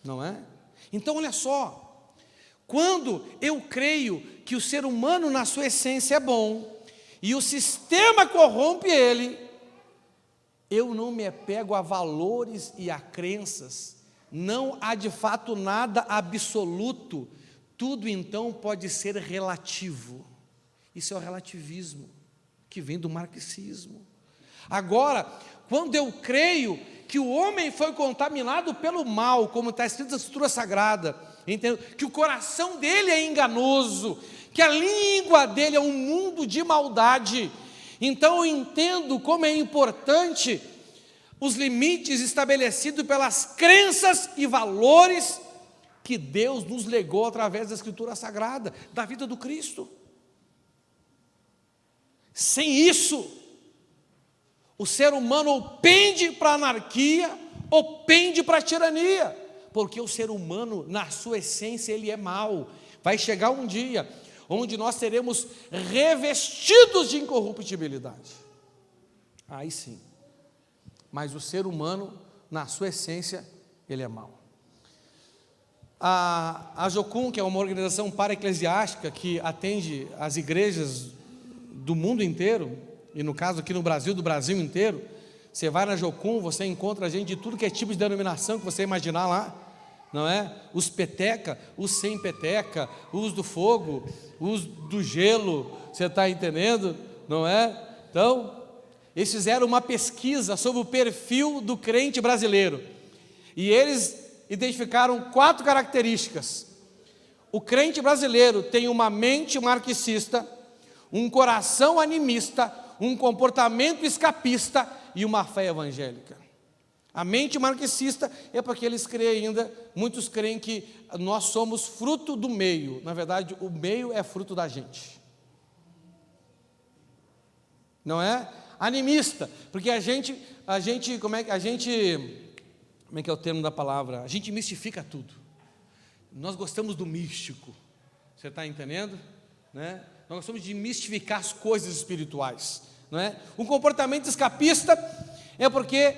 Não é? Então olha só, quando eu creio que o ser humano na sua essência é bom, e o sistema corrompe ele, eu não me apego a valores e a crenças, não há de fato nada absoluto, tudo então pode ser relativo. Isso é o relativismo, que vem do marxismo. Agora, quando eu creio que o homem foi contaminado pelo mal, como está escrito na Escritura Sagrada, entendo, que o coração dele é enganoso, que a língua dele é um mundo de maldade, então eu entendo como é importante os limites estabelecidos pelas crenças e valores que Deus nos legou através da Escritura Sagrada, da vida do Cristo. Sem isso, o ser humano ou pende para a anarquia, ou pende para a tirania, porque o ser humano, na sua essência, ele é mau. Vai chegar um dia onde nós seremos revestidos de incorruptibilidade. Aí sim. Mas o ser humano, na sua essência, ele é mau. A Jocum, que é uma organização para-eclesiástica que atende as igrejas do mundo inteiro, e no caso aqui no Brasil, do Brasil inteiro, você vai na Jocum, você encontra gente de tudo que é tipo de denominação que você imaginar lá, não é? Os peteca, os sem peteca, os do fogo, os do gelo, você está entendendo? Não é? Então, eles fizeram uma pesquisa sobre o perfil do crente brasileiro, e eles identificaram 4 características. O crente brasileiro tem uma mente marxista, um coração animista, um comportamento escapista e uma fé evangélica. A mente marxista é porque eles creem ainda, muitos creem que nós somos fruto do meio. Na verdade, o meio é fruto da gente. Não é? Animista, porque como é que é o termo da palavra? A gente mistifica tudo. Nós gostamos do místico. Você está entendendo? Né? Nós gostamos de mistificar as coisas espirituais. Não é? Um comportamento escapista é porque,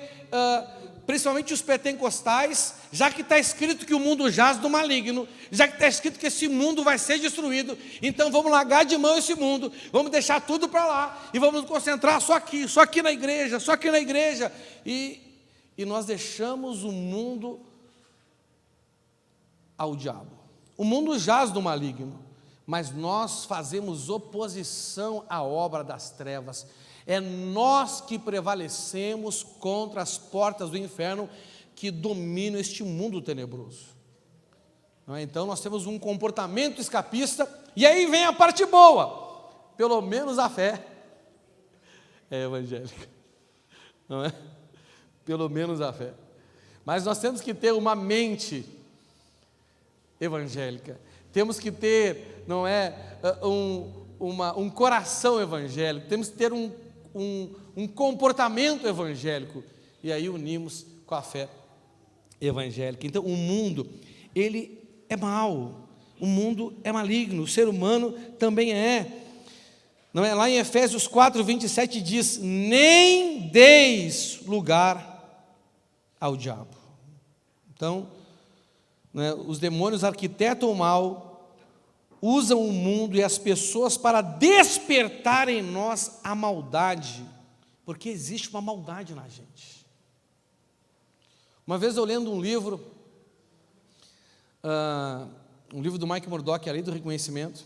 principalmente os pentecostais, já que está escrito que o mundo jaz do maligno, já que está escrito que esse mundo vai ser destruído, então vamos largar de mão esse mundo, vamos deixar tudo para lá, e vamos nos concentrar só aqui na igreja, e nós deixamos o mundo ao diabo. O mundo jaz do maligno, mas nós fazemos oposição à obra das trevas. É nós que prevalecemos contra as portas do inferno que dominam este mundo tenebroso. Não é? Então nós temos um comportamento escapista, e aí vem a parte boa, pelo menos a fé é evangélica, não é? Pelo menos a fé. Mas nós temos que ter uma mente evangélica, temos que ter, não é, um coração evangélico, temos que ter um comportamento evangélico, e aí unimos com a fé evangélica. Então o mundo, ele é mau, o mundo é maligno, o ser humano também é. Não é? Lá em Efésios 4:27 diz: nem deis lugar ao diabo. Então, né, os demônios arquitetam o mal, usam o mundo e as pessoas para despertar em nós a maldade, porque existe uma maldade na gente. Uma vez eu lendo um livro do Mike Murdock, A Lei do Reconhecimento,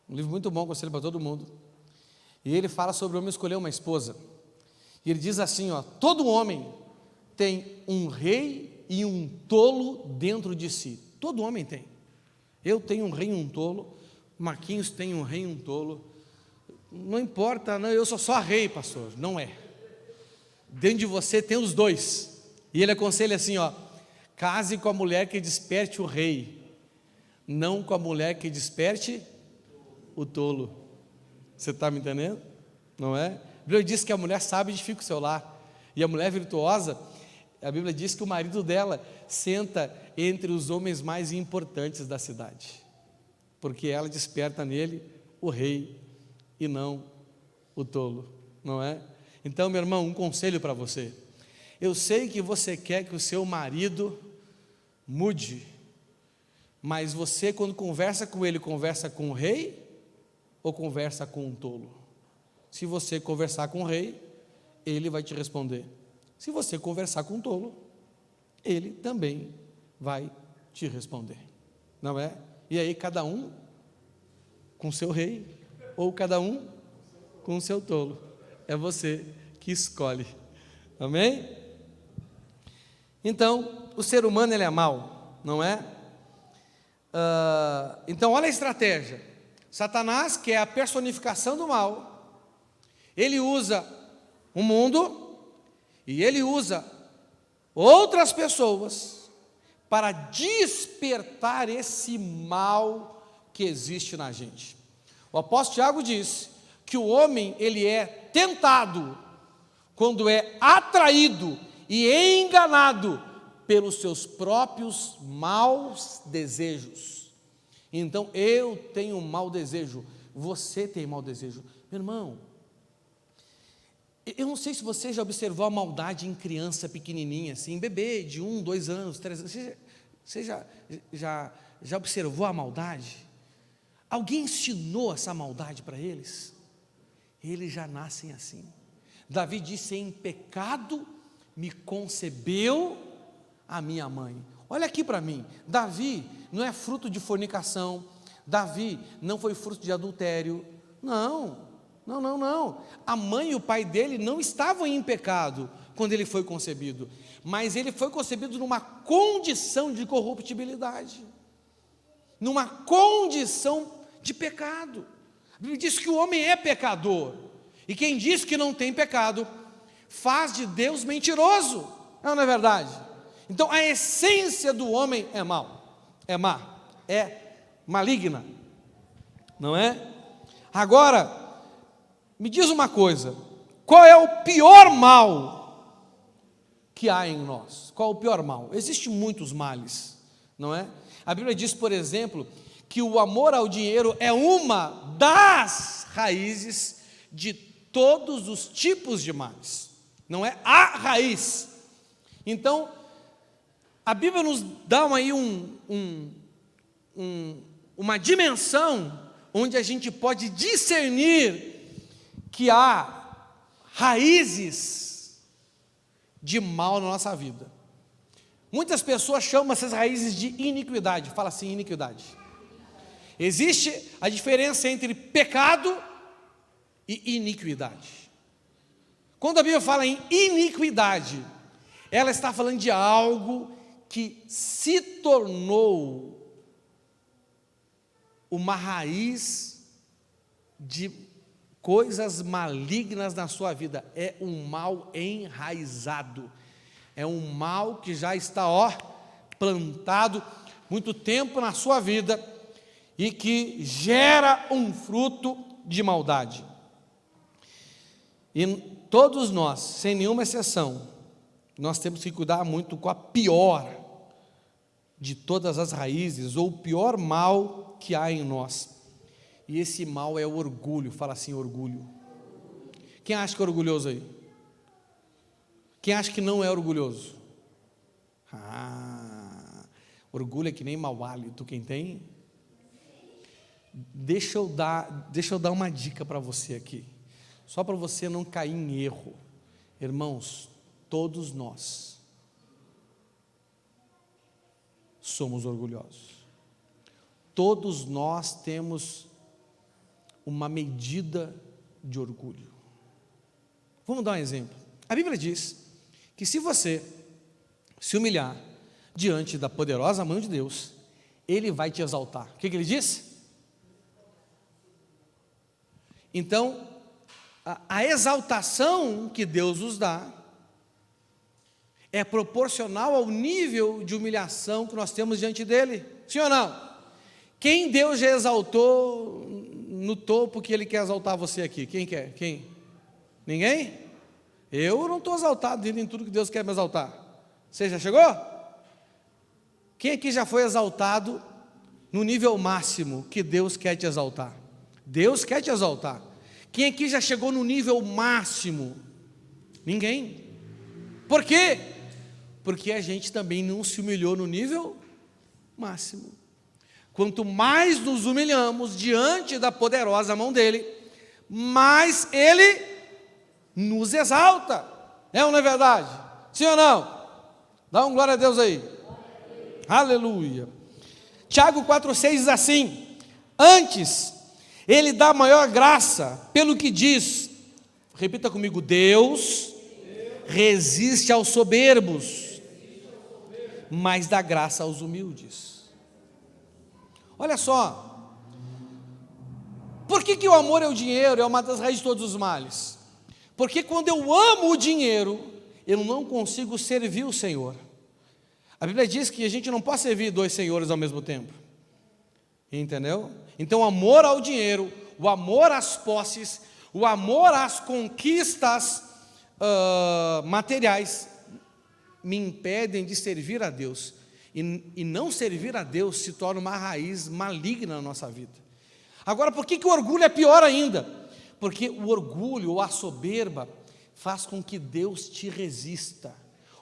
um livro muito bom, aconselho para todo mundo, e ele fala sobre o homem escolher uma esposa, e ele diz assim, todo homem tem um rei e um tolo dentro de si. Todo homem tem. Eu tenho um rei e um tolo, Marquinhos tem um rei e um tolo. Não importa, não, eu sou só rei, pastor. Não é. Dentro de você tem os dois. E ele aconselha assim, case com a mulher que desperte o rei, não com a mulher que desperte o tolo. Você está me entendendo? Não é? A Bíblia diz que a mulher sábia edifica o seu lar, e a mulher virtuosa, a Bíblia diz que o marido dela senta entre os homens mais importantes da cidade, porque ela desperta nele o rei e não o tolo, não é? Então, meu irmão, um conselho para você. Eu sei que você quer que o seu marido mude, mas você, quando conversa com ele, conversa com o rei ou conversa com um tolo? Se você conversar com o rei, ele vai te responder. Se você conversar com um tolo, ele também vai te responder, não é? E aí cada um com seu rei, ou cada um com o seu tolo. É você que escolhe, amém? Então, o ser humano ele é mau, não é? Então olha a estratégia. Satanás, que é a personificação do mal, ele usa o mundo e ele usa outras pessoas para despertar esse mal que existe na gente. O apóstolo Tiago diz que o homem ele é tentado quando é atraído e enganado pelos seus próprios maus desejos. Então eu tenho um mau desejo, você tem mau desejo. Meu irmão, eu não sei se você já observou a maldade em criança pequenininha, assim, bebê de 1, 2 anos, 3 anos. Você já observou a maldade? Alguém ensinou essa maldade para eles? Eles já nascem assim. Davi disse: em pecado me concebeu a minha mãe. Olha aqui para mim, Davi não é fruto de fornicação, Davi não foi fruto de adultério, não. A mãe e o pai dele não estavam em pecado quando ele foi concebido, mas ele foi concebido numa condição de corruptibilidade, numa condição de pecado. A Bíblia diz que o homem é pecador, e quem diz que não tem pecado, faz de Deus mentiroso, não é verdade? Então a essência do homem é mal, é má, é maligna, não é? Agora, me diz uma coisa, qual é o pior mal que há em nós? Qual é o pior mal? Existem muitos males, não é? A Bíblia diz, por exemplo, que o amor ao dinheiro é uma das raízes de todos os tipos de males, não é a raiz. Então, a Bíblia nos dá aí uma dimensão onde a gente pode discernir que há raízes de mal na nossa vida. Muitas pessoas chamam essas raízes de iniquidade. Fala assim, iniquidade. Existe a diferença entre pecado e iniquidade. Quando a Bíblia fala em iniquidade, ela está falando de algo que se tornou uma raiz de coisas malignas na sua vida. É um mal enraizado, é um mal que já está plantado muito tempo na sua vida e que gera um fruto de maldade. E todos nós, sem nenhuma exceção, nós temos que cuidar muito com a pior de todas as raízes, ou o pior mal que há em nós. E esse mal é o orgulho. Fala assim, orgulho. Quem acha que é orgulhoso aí? Quem acha que não é orgulhoso? Orgulho é que nem mau hálito. Quem tem? Deixa eu dar uma dica para você aqui, só para você não cair em erro. Irmãos, todos nós somos orgulhosos. Todos nós temos uma medida de orgulho. Vamos dar um exemplo. A Bíblia diz que se você se humilhar diante da poderosa mão de Deus, Ele vai te exaltar. O que Ele diz? Então, a exaltação que Deus nos dá é proporcional ao nível de humilhação que nós temos diante dEle. Sim ou não? Quem Deus já exaltou no topo que Ele quer exaltar você aqui? Quem quer? Quem? Ninguém? Eu não estou exaltado em tudo que Deus quer me exaltar. Você já chegou? Quem aqui já foi exaltado no nível máximo que Deus quer te exaltar? Deus quer te exaltar. Quem aqui já chegou no nível máximo? Ninguém. Por quê? Porque a gente também não se humilhou no nível máximo. Quanto mais nos humilhamos diante da poderosa mão dEle, mais Ele nos exalta. É ou não é verdade? Sim ou não? Dá um glória a Deus aí. Aleluia. Tiago 4,6 diz assim: antes, Ele dá maior graça, pelo que diz, repita comigo, Deus resiste aos soberbos, mas dá graça aos humildes. Olha só, por que o amor ao dinheiro é uma das raízes de todos os males? Porque quando eu amo o dinheiro, eu não consigo servir o Senhor. A Bíblia diz que a gente não pode servir dois senhores ao mesmo tempo, entendeu? Então o amor ao dinheiro, o amor às posses, o amor às conquistas materiais me impedem de servir a Deus, e não servir a Deus se torna uma raiz maligna na nossa vida. Agora, por que o orgulho é pior ainda? Porque o orgulho ou a soberba faz com que Deus te resista.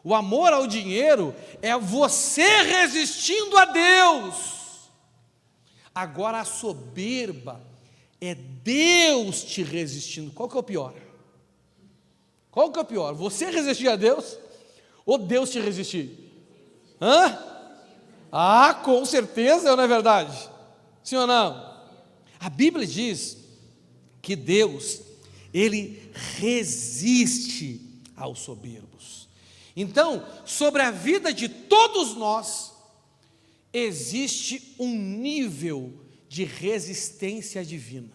O amor ao dinheiro é você resistindo a Deus. Agora a soberba é Deus te resistindo. Qual que é o pior? Qual que é o pior? Você resistir a Deus ou Deus te resistir? Hã? Ah, com certeza, não é verdade? Sim ou não? A Bíblia diz que Deus, Ele resiste aos soberbos. Então, sobre a vida de todos nós, existe um nível de resistência divina.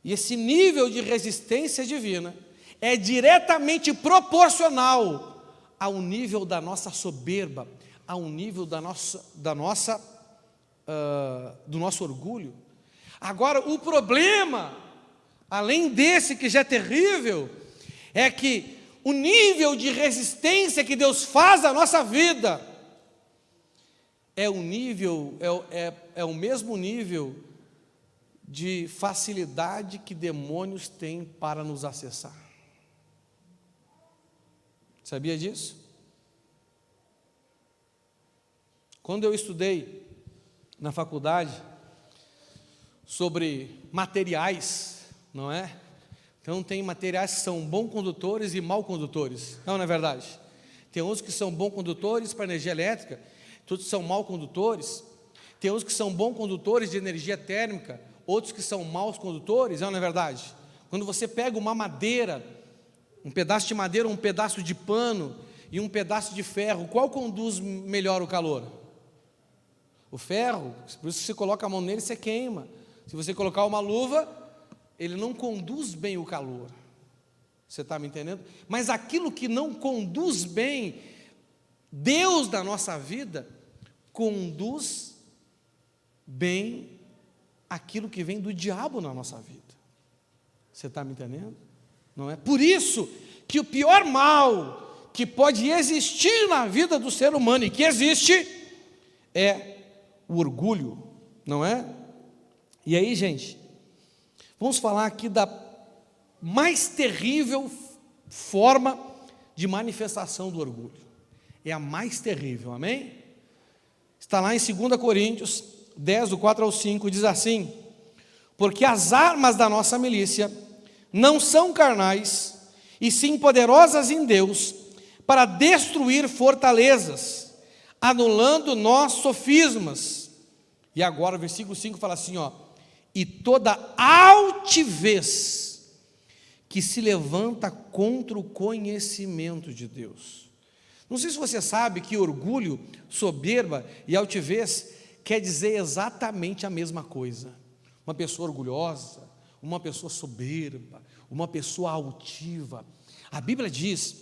E esse nível de resistência divina é diretamente proporcional ao nível da nossa soberba, ao nível do nosso orgulho. Agora, o problema, além desse que já é terrível, é que o nível de resistência que Deus faz à nossa vida é o mesmo nível de facilidade que demônios têm para nos acessar. Sabia disso? Quando eu estudei na faculdade sobre materiais, não é? Então tem materiais que são bons condutores e mal condutores, não é verdade? Tem uns que são bons condutores para energia elétrica, todos são mal condutores. Tem uns que são bons condutores de energia térmica, outros que são maus condutores, não é verdade? Quando você pega uma madeira, um pedaço de madeira, um pedaço de pano e um pedaço de ferro, qual conduz melhor o calor? O ferro, por isso que você coloca a mão nele, você queima. Se você colocar uma luva, ele não conduz bem o calor. Você está me entendendo? Mas aquilo que não conduz bem, Deus da nossa vida, conduz bem aquilo que vem do diabo na nossa vida. Você está me entendendo? Não é? Por isso que o pior mal que pode existir na vida do ser humano, e que existe, é o orgulho, não é? E aí, gente, vamos falar aqui da mais terrível forma de manifestação do orgulho. É a mais terrível, amém? Está lá em 2 Coríntios 10, do 4 ao 5, diz assim: porque as armas da nossa milícia não são carnais, e sim poderosas em Deus, para destruir fortalezas, anulando nós sofismas. E agora o versículo 5 fala assim, ó: e toda altivez que se levanta contra o conhecimento de Deus. Não sei se você sabe que orgulho, soberba e altivez quer dizer exatamente a mesma coisa. Uma pessoa orgulhosa, uma pessoa soberba, uma pessoa altiva. A Bíblia diz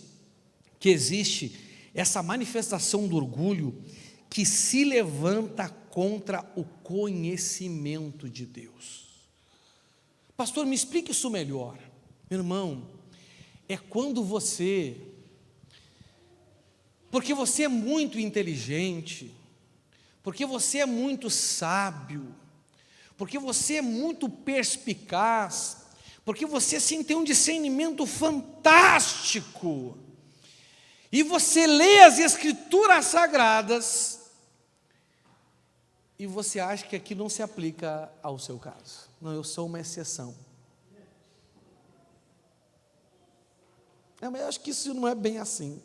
que existe essa manifestação do orgulho que se levanta contra o conhecimento de Deus. Pastor, me explique isso melhor. Meu irmão, é quando porque você é muito inteligente, porque você é muito sábio, porque você é muito perspicaz, porque você sim tem um discernimento fantástico, e você lê as Escrituras Sagradas, e você acha que aquilo não se aplica ao seu caso. Não, eu sou uma exceção. Mas eu acho que isso não é bem assim.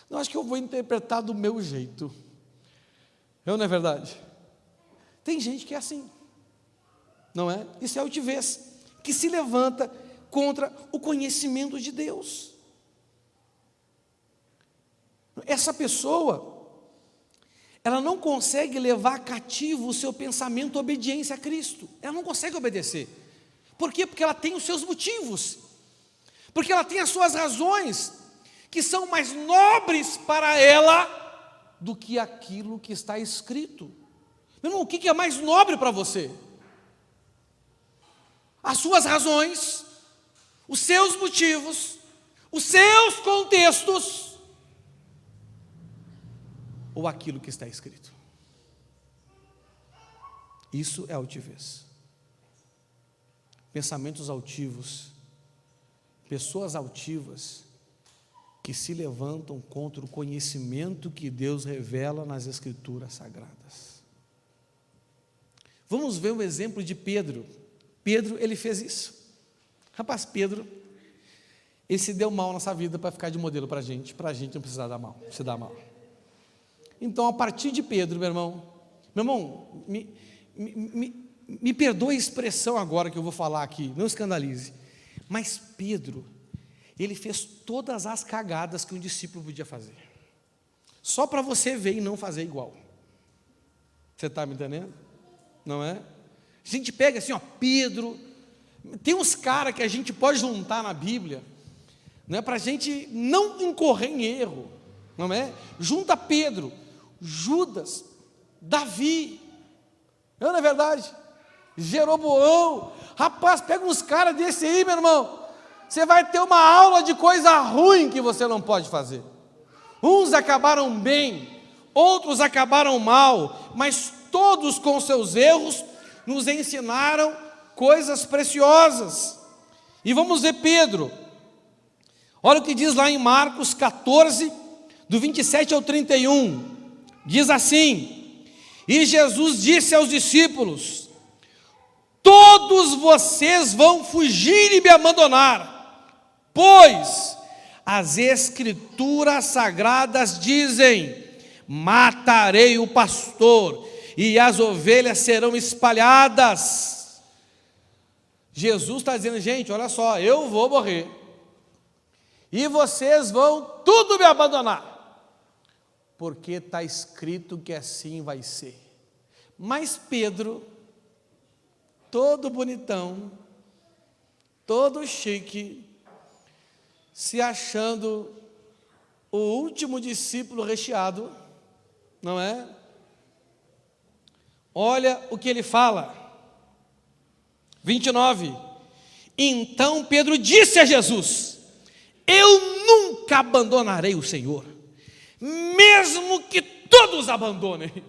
Eu acho que eu vou interpretar do meu jeito. Não é verdade? Tem gente que é assim, não é? Isso é altivez, que se levanta contra o conhecimento de Deus. Essa pessoa, ela não consegue levar cativo o seu pensamento à obediência a Cristo. Ela não consegue obedecer. Por quê? Porque ela tem os seus motivos, porque ela tem as suas razões, que são mais nobres para ela do que aquilo que está escrito. Meu irmão, o que é mais nobre para você? As suas razões, os seus motivos, os seus contextos, ou aquilo que está escrito? Isso é altivez. Pensamentos altivos pessoas altivas que se levantam contra o conhecimento que Deus revela nas Escrituras Sagradas. Vamos ver o exemplo de Pedro. Pedro, ele fez isso. Rapaz, Pedro, ele se deu mal nessa vida para ficar de modelo para a gente não precisar dar mal, se dar mal. Então, a partir de Pedro, meu irmão, me perdoe a expressão agora que eu vou falar aqui, não escandalize, mas Pedro, ele fez todas as cagadas que um discípulo podia fazer, só para você ver e não fazer igual. Você está me entendendo? Não é? A gente pega assim, ó, Pedro, tem uns caras que a gente pode juntar na Bíblia, não é, para a gente não incorrer em erro, não é? Junta Pedro, Judas, Davi, não é verdade? Jeroboão, rapaz, pega uns caras desse aí, meu irmão, você vai ter uma aula de coisa ruim que você não pode fazer. Uns acabaram bem, outros acabaram mal, mas todos com seus erros nos ensinaram coisas preciosas. E vamos ver Pedro, olha o que diz lá em Marcos 14, do 27 ao 31, diz assim: e Jesus disse aos discípulos: todos vocês vão fugir e me abandonar, pois as Escrituras Sagradas dizem: matarei o pastor e as ovelhas serão espalhadas. Jesus está dizendo, gente, olha só, eu vou morrer e vocês vão tudo me abandonar, porque está escrito que assim vai ser. Mas Pedro, todo bonitão, todo chique, se achando o último discípulo recheado, não é? Olha o que ele fala, 29, então Pedro disse a Jesus: eu nunca abandonarei o Senhor, mesmo que todos abandonem.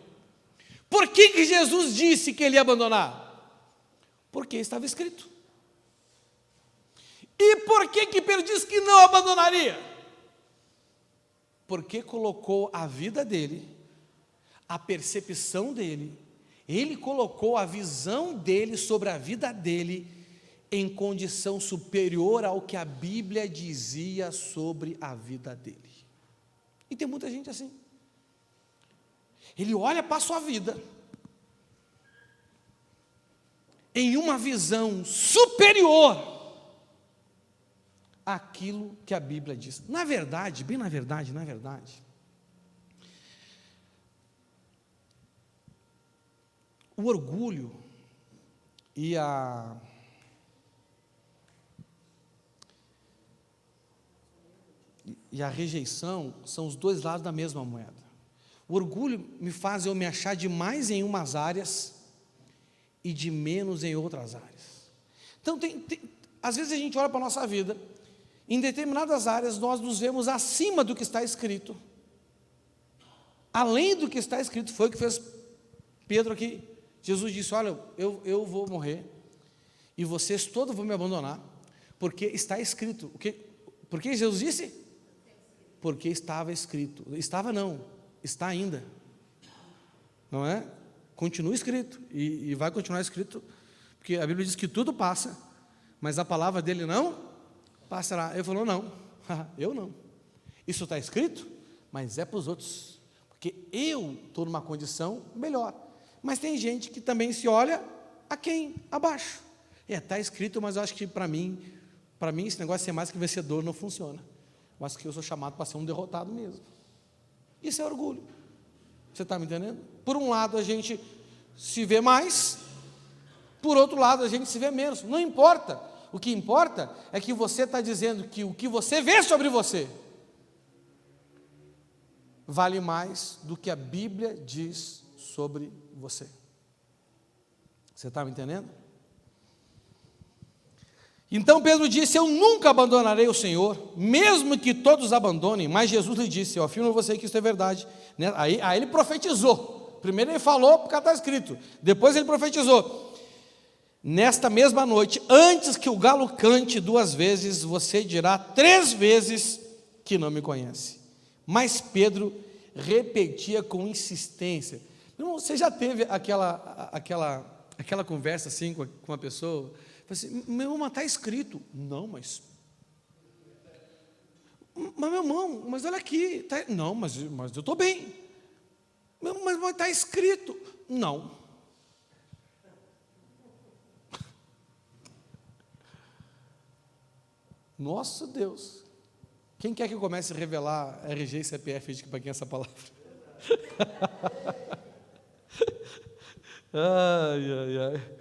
Por que Jesus disse que ele ia abandonar? Porque estava escrito. E por que Pedro disse que não abandonaria? Porque colocou a vida dele, a percepção dele, ele colocou a visão dele sobre a vida dele em condição superior ao que a Bíblia dizia sobre a vida dele. E tem muita gente assim. Ele olha para a sua vida em uma visão superior àquilo que a Bíblia diz. Na verdade, bem na verdade, o orgulho e a rejeição são os dois lados da mesma moeda. O orgulho me faz eu me achar demais em umas áreas e de menos em outras áreas. Então, às vezes a gente olha para a nossa vida, em determinadas áreas nós nos vemos acima do que está escrito, além do que está escrito. Foi o que fez Pedro aqui. Jesus disse: olha, eu vou morrer e vocês todos vão me abandonar, porque está escrito. Por que Jesus disse? Porque estava escrito. Estava não, está ainda, não é? Continua escrito e vai continuar escrito, porque a Bíblia diz que tudo passa, mas a palavra dele não passará. Ele falou: não, eu não. Isso está escrito, mas é para os outros, porque eu estou numa condição melhor. Mas tem gente que também se olha a quem? Abaixo. Está escrito, mas eu acho que para mim esse negócio de ser mais que vencedor não funciona. Eu acho que eu sou chamado para ser um derrotado mesmo. Isso é orgulho. Você está me entendendo? Por um lado a gente se vê mais, por outro lado a gente se vê menos. Não importa. O que importa é que você está dizendo que o que você vê sobre você vale mais do que a Bíblia diz sobre você. Você está me entendendo? Então Pedro disse: eu nunca abandonarei o Senhor, mesmo que todos abandonem. Mas Jesus lhe disse: eu afirmo a você que isso é verdade. Aí ele profetizou. Primeiro ele falou porque está escrito, depois ele profetizou: nesta mesma noite, antes que o galo cante 2 vezes, você dirá 3 vezes que não me conhece. Mas Pedro repetia com insistência. Irmão, você já teve aquela conversa assim com uma pessoa? Assim, meu irmão, está escrito. Não, mas meu irmão, mas olha aqui. Tá, não, mas eu estou bem. Mas está escrito. Não. Nossa Deus. Quem quer que eu comece a revelar RG e CPF para quem é essa palavra? Ai.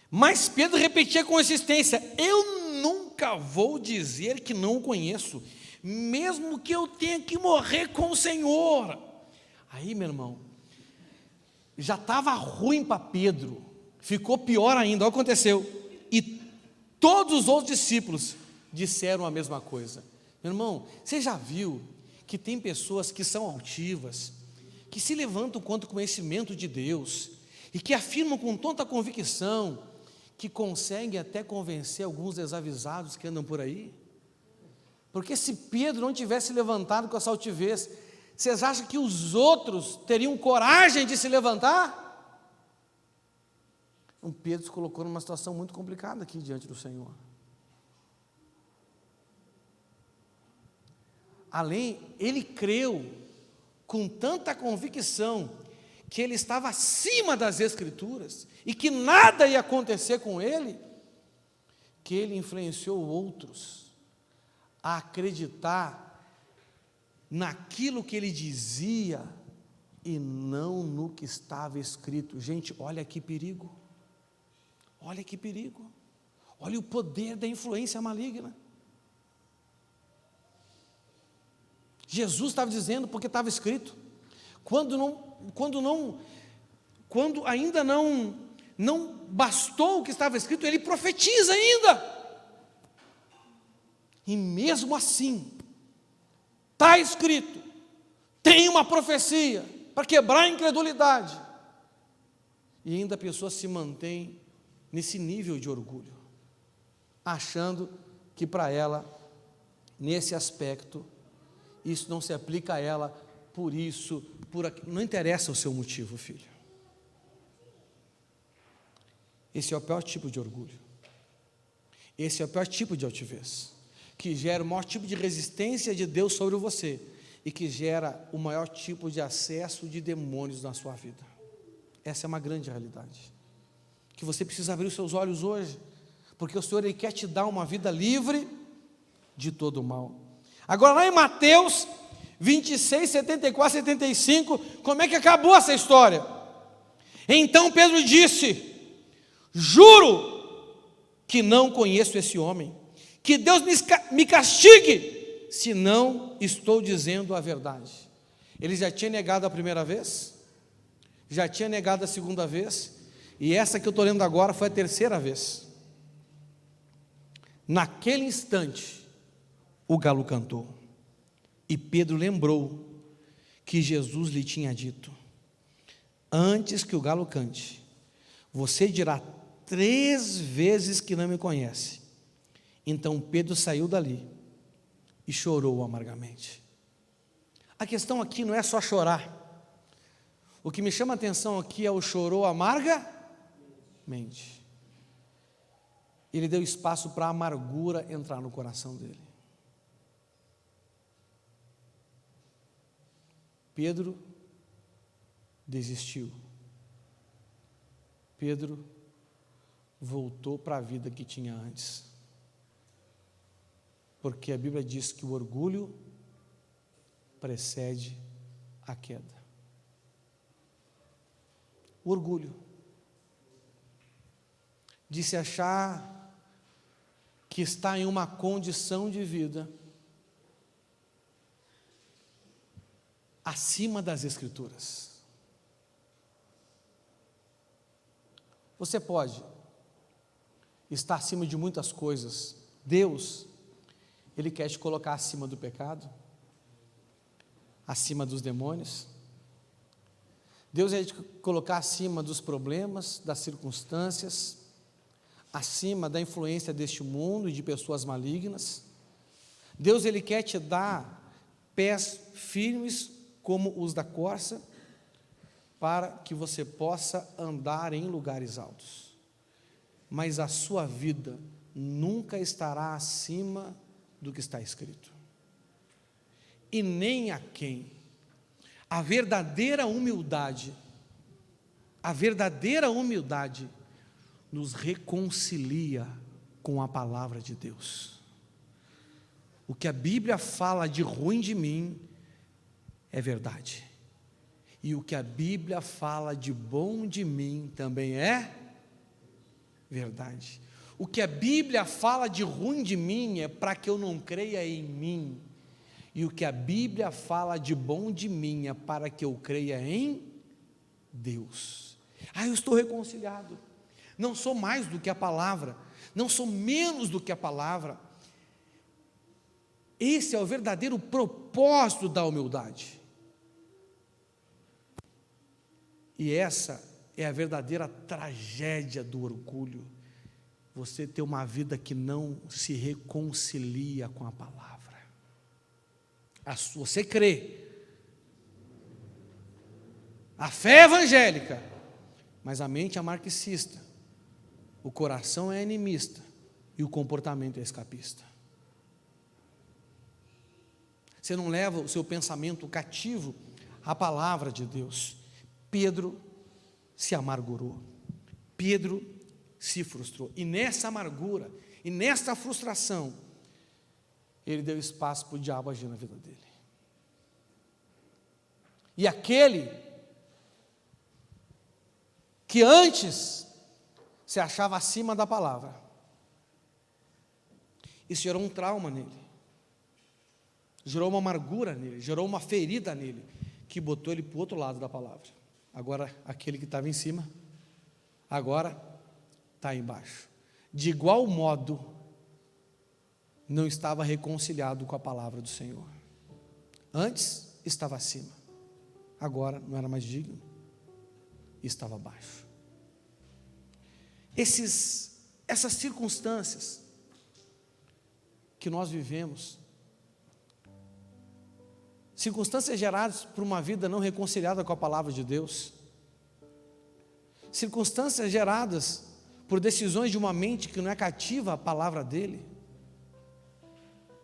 Mas Pedro repetia com insistência: eu nunca vou dizer que não o conheço, mesmo que eu tenha que morrer com o Senhor. Aí, meu irmão, já estava ruim para Pedro, ficou pior ainda. Olha o que aconteceu. E todos os outros discípulos disseram a mesma coisa. Meu irmão, você já viu que tem pessoas que são altivas, que se levantam contra o conhecimento de Deus e que afirmam com tanta convicção que conseguem até convencer alguns desavisados que andam por aí? Porque se Pedro não tivesse levantado com essa altivez, vocês acham que os outros teriam coragem de se levantar? Então Pedro se colocou numa situação muito complicada aqui diante do Senhor. Além, ele creu com tanta convicção que ele estava acima das Escrituras e que nada ia acontecer com ele, que ele influenciou outros a acreditar naquilo que ele dizia e não no que estava escrito. Gente, olha que perigo. Olha que perigo. Olha o poder da influência maligna. Jesus estava dizendo porque estava escrito. Quando ainda não bastou o que estava escrito, ele profetiza ainda. E mesmo assim, está escrito, tem uma profecia para quebrar a incredulidade. E ainda a pessoa se mantém nesse nível de orgulho, achando que para ela, nesse aspecto, isso não se aplica a ela, por isso, por aquilo. Não interessa o seu motivo, filho. Esse é o pior tipo de orgulho. Esse é o pior tipo de altivez, que gera o maior tipo de resistência de Deus sobre você e que gera o maior tipo de acesso de demônios na sua vida. Essa é uma grande realidade, que você precisa abrir os seus olhos hoje, porque o Senhor, Ele quer te dar uma vida livre de todo o mal. Agora lá em Mateus 26, 74, 75, como é que acabou essa história? Então Pedro disse: juro que não conheço esse homem, que Deus me castigue, se não estou dizendo a verdade. Ele já tinha negado a primeira vez, já tinha negado a segunda vez, e essa que eu estou lendo agora foi a terceira vez. Naquele instante, o galo cantou, e Pedro lembrou que Jesus lhe tinha dito: antes que o galo cante, você dirá 3 vezes que não me conhece. Então Pedro saiu dali e chorou amargamente. A questão aqui não é só chorar. O que me chama a atenção aqui é o chorou amargamente. Ele deu espaço para a amargura entrar no coração dele. Pedro desistiu. Pedro voltou para a vida que tinha antes. Porque a Bíblia diz que o orgulho precede a queda. O orgulho de se achar que está em uma condição de vida acima das Escrituras. Você pode estar acima de muitas coisas. Deus, Ele quer te colocar acima do pecado, acima dos demônios. Deus vai te colocar acima dos problemas, das circunstâncias, acima da influência deste mundo e de pessoas malignas. Deus, Ele quer te dar pés firmes como os da corça, para que você possa andar em lugares altos. Mas a sua vida nunca estará acima do que está escrito. E nem aquém. A verdadeira humildade nos reconcilia com a palavra de Deus. O que a Bíblia fala de ruim de mim é verdade. E o que a Bíblia fala de bom de mim também é verdade. O que a Bíblia fala de ruim de mim é para que eu não creia em mim. E o que a Bíblia fala de bom de mim é para que eu creia em Deus. Eu estou reconciliado. Não sou mais do que a palavra. Não sou menos do que a palavra. Esse é o verdadeiro propósito da humildade. E essa é a verdadeira tragédia do orgulho. Você ter uma vida que não se reconcilia com a palavra. Você crê. A fé é evangélica, mas a mente é marxista. O coração é animista e o comportamento é escapista. Você não leva o seu pensamento cativo à palavra de Deus. Pedro se amargurou. Pedro se frustrou. E nessa amargura, e nessa frustração, ele deu espaço para o diabo agir na vida dele. E aquele que antes se achava acima da palavra, isso gerou um trauma nele, gerou uma amargura nele, gerou uma ferida nele, que botou ele para o outro lado da palavra. Agora, aquele que estava em cima, agora está embaixo. De igual modo, não estava reconciliado com a palavra do Senhor. Antes estava acima, agora não era mais digno, estava abaixo. Essas circunstâncias que nós vivemos, circunstâncias geradas por uma vida não reconciliada com a palavra de Deus, circunstâncias geradas por decisões de uma mente que não é cativa à palavra dele,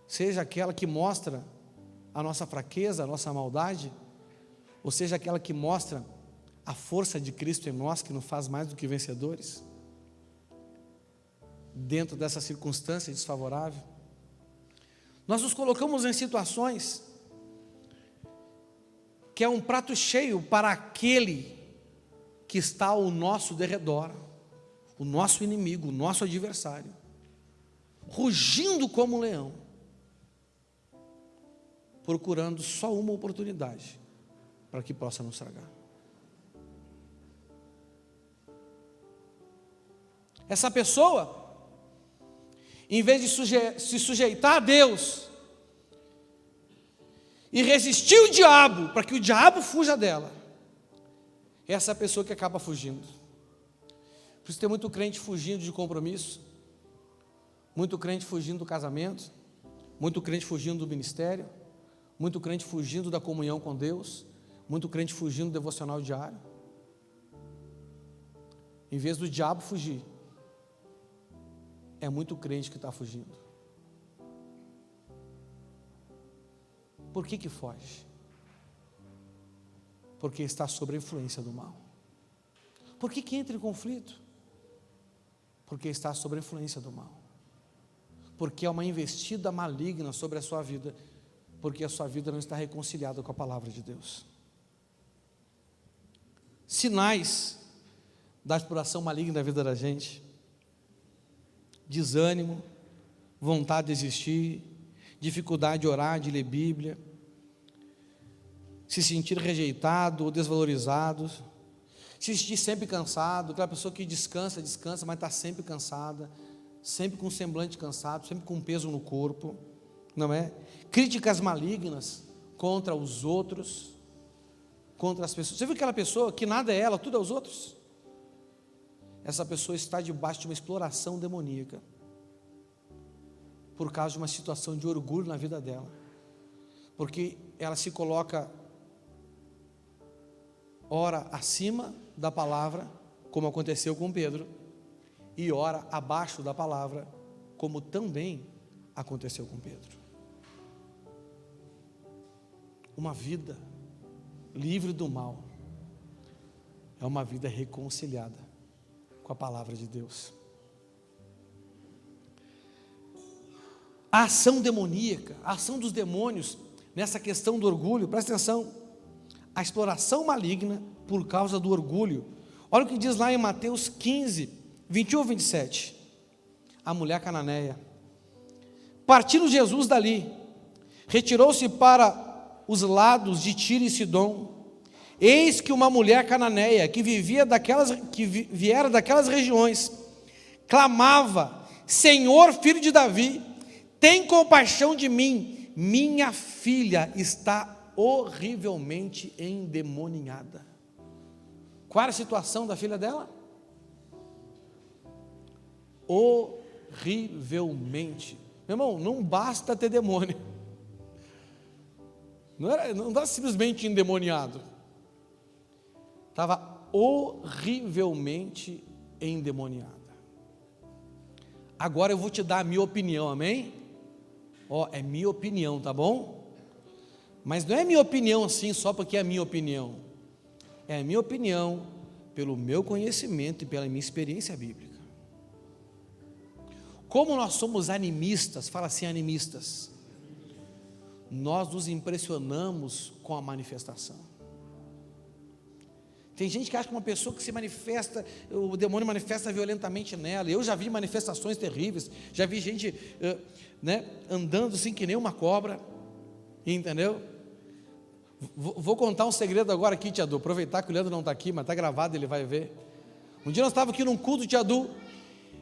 seja aquela que mostra a nossa fraqueza, a nossa maldade, ou seja aquela que mostra a força de Cristo em nós, que nos faz mais do que vencedores. Dentro dessa circunstância desfavorável, nós nos colocamos em situações que é um prato cheio para aquele que está ao nosso derredor, o nosso inimigo, o nosso adversário, rugindo como um leão, procurando só uma oportunidade para que possa nos tragar. Essa pessoa, em vez de se sujeitar a Deus e resistir o diabo, para que o diabo fuja dela, é essa pessoa que acaba fugindo. Por isso tem muito crente fugindo de compromisso, muito crente fugindo do casamento, muito crente fugindo do ministério, muito crente fugindo da comunhão com Deus, muito crente fugindo do devocional diário. Em vez do diabo fugir, é muito crente que está fugindo. Por que foge? Porque está sob a influência do mal. Por que entra em conflito? Porque está sob a influência do mal. Porque é uma investida maligna sobre a sua vida, porque a sua vida não está reconciliada com a palavra de Deus. Sinais da exploração maligna da vida da gente: desânimo, vontade de desistir, dificuldade de orar, de ler Bíblia, se sentir rejeitado ou desvalorizado, se sentir sempre cansado, aquela pessoa que descansa, mas está sempre cansada, sempre com um semblante cansado, sempre com um peso no corpo, não é? Críticas malignas contra os outros, contra as pessoas. Você viu aquela pessoa que nada é ela, tudo é os outros? Essa pessoa está debaixo de uma exploração demoníaca, por causa de uma situação de orgulho na vida dela, porque ela se coloca ora acima da palavra, como aconteceu com Pedro, e ora abaixo da palavra, como também aconteceu com Pedro. Uma vida livre do mal é uma vida reconciliada com a palavra de Deus. A ação demoníaca, a ação dos demônios nessa questão do orgulho, presta atenção, a exploração maligna por causa do orgulho. Olha o que diz lá em Mateus 15, 21 a 27. A mulher cananeia. Partindo Jesus dali, retirou-se para os lados de Tiro e Sidom. Eis que uma mulher cananeia que viera daquelas regiões, clamava: Senhor, filho de Davi, tem compaixão de mim, minha filha está horrivelmente endemoniada. Qual era a situação da filha dela? Horrivelmente. Meu irmão, não basta ter demônio. Não dá simplesmente endemoniado. Estava horrivelmente endemoniada. Agora eu vou te dar a minha opinião, amém? É minha opinião, tá bom? Mas não é minha opinião assim só porque é a minha opinião. É a minha opinião pelo meu conhecimento e pela minha experiência bíblica. Como nós somos animistas, fala assim, animistas, nós nos impressionamos com a manifestação. Tem gente que acha que uma pessoa que se manifesta, o demônio manifesta violentamente nela. Eu já vi manifestações terríveis, já vi gente andando assim que nem uma cobra, entendeu? Vou contar um segredo agora aqui, Tia Du, aproveitar que o Leandro não está aqui, mas está gravado, ele vai ver. Um dia nós estávamos aqui num culto, Tia Du,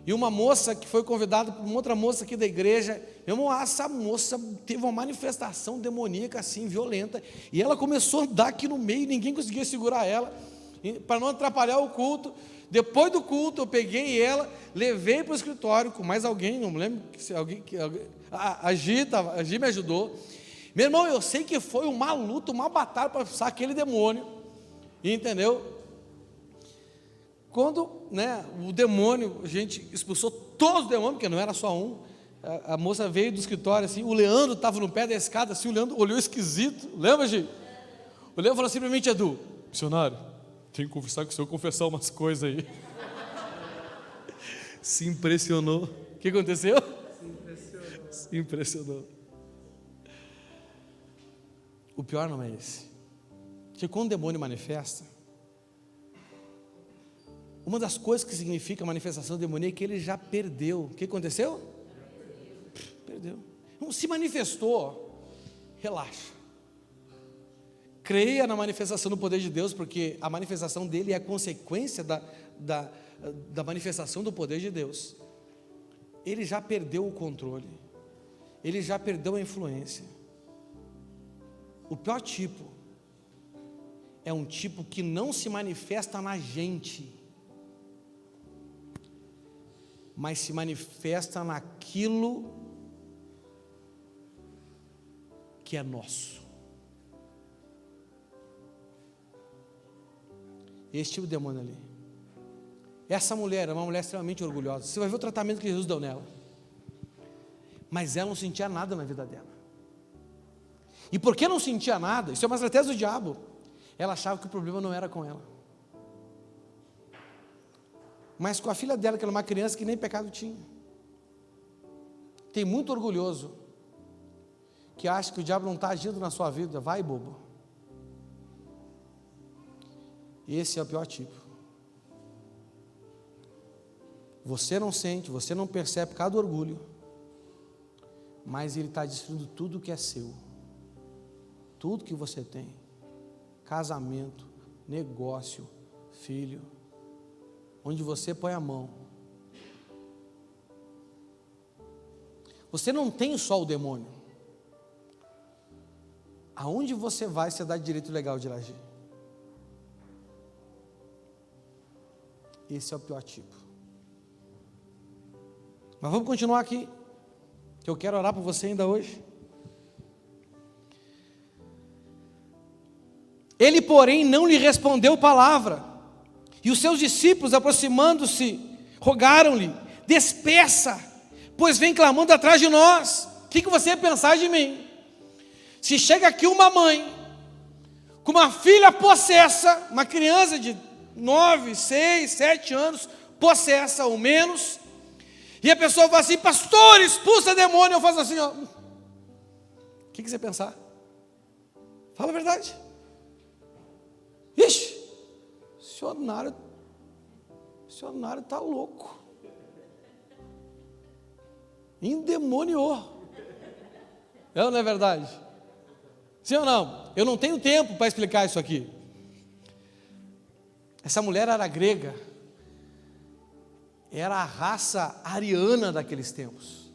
e uma moça que foi convidada por uma outra moça aqui da igreja, meu irmão, essa moça teve uma manifestação demoníaca assim, violenta, e ela começou a andar aqui no meio, ninguém conseguia segurar ela, para não atrapalhar o culto. Depois do culto eu peguei ela, levei para o escritório com mais alguém, não me lembro se alguém, a Gi me ajudou. Meu irmão, eu sei que foi uma luta, uma batalha para expulsar aquele demônio, entendeu? Quando o demônio, a gente expulsou todos os demônios, porque não era só um, a moça veio do escritório assim, o Leandro estava no pé da escada assim, o Leandro olhou esquisito, lembra, Gi? O Leandro falou assim para mim: Edu, missionário, tenho que conversar com o senhor, confessar umas coisas aí. Se impressionou. O que aconteceu? Se impressionou. O pior não é esse, que quando o demônio manifesta, uma das coisas que significa a manifestação demoníaca é que ele já perdeu. O que aconteceu? Perdeu. Não se manifestou, relaxa. Creia na manifestação do poder de Deus, porque a manifestação dele é a consequência da manifestação do poder de Deus. Ele já perdeu o controle, ele já perdeu a influência. O pior tipo é um tipo que não se manifesta na gente, mas se manifesta naquilo que é nosso. Esse tipo de demônio ali. Essa mulher é uma mulher extremamente orgulhosa. Você vai ver o tratamento que Jesus deu nela. Mas ela não sentia nada na vida dela. E porque não sentia nada, isso é uma estratégia do diabo, ela achava que o problema não era com ela, mas com a filha dela, que era uma criança que nem pecado tinha. Tem muito orgulhoso que acha que o diabo não está agindo na sua vida. Vai, bobo. Esse é o pior tipo. Você não sente, você não percebe por causa do orgulho, mas ele está destruindo tudo que é seu, tudo que você tem, casamento, negócio, filho, onde você põe a mão. Você não tem só o demônio. Aonde você vai, você dá direito legal de agir. Esse é o pior tipo. Mas vamos continuar aqui, que eu quero orar por você ainda hoje. Ele, porém, não lhe respondeu palavra. E os seus discípulos, aproximando-se, rogaram-lhe: despeça, pois vem clamando atrás de nós. O que você ia pensar de mim? Se chega aqui uma mãe, com uma filha possessa, uma criança de 9, 6, 7 anos, possessa ou menos, e a pessoa fala assim: pastor, expulsa demônio. Eu faço assim, ó. O que você ia pensar? Fala a verdade. Ixi, o missionário está louco. Endemoniou. É ou não é verdade? Sim ou não? Eu não tenho tempo para explicar isso aqui. Essa mulher era grega. Era a raça ariana daqueles tempos.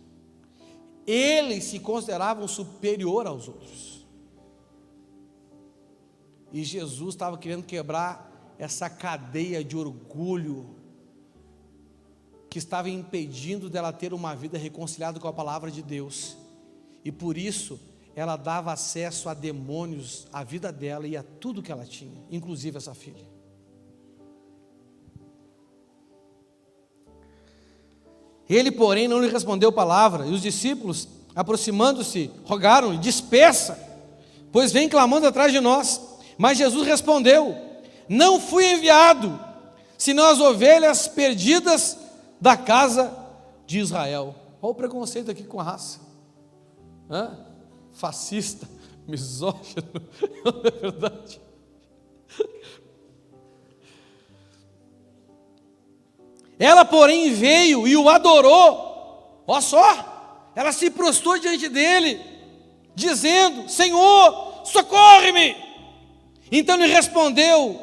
Eles se consideravam superior aos outros. E Jesus estava querendo quebrar essa cadeia de orgulho que estava impedindo dela ter uma vida reconciliada com a palavra de Deus. E por isso ela dava acesso a demônios, à vida dela e a tudo que ela tinha, inclusive essa filha. Ele, porém, não lhe respondeu palavra, e os discípulos, aproximando-se, rogaram-lhe: despeça, pois vem clamando atrás de nós. Mas Jesus respondeu: não fui enviado, senão as ovelhas perdidas da casa de Israel. Olha o preconceito aqui com a raça. Fascista, misógino, não é verdade? Ela, porém, veio e o adorou. Olha só, ela se prostrou diante dele, dizendo: Senhor, socorre-me. Então lhe respondendo,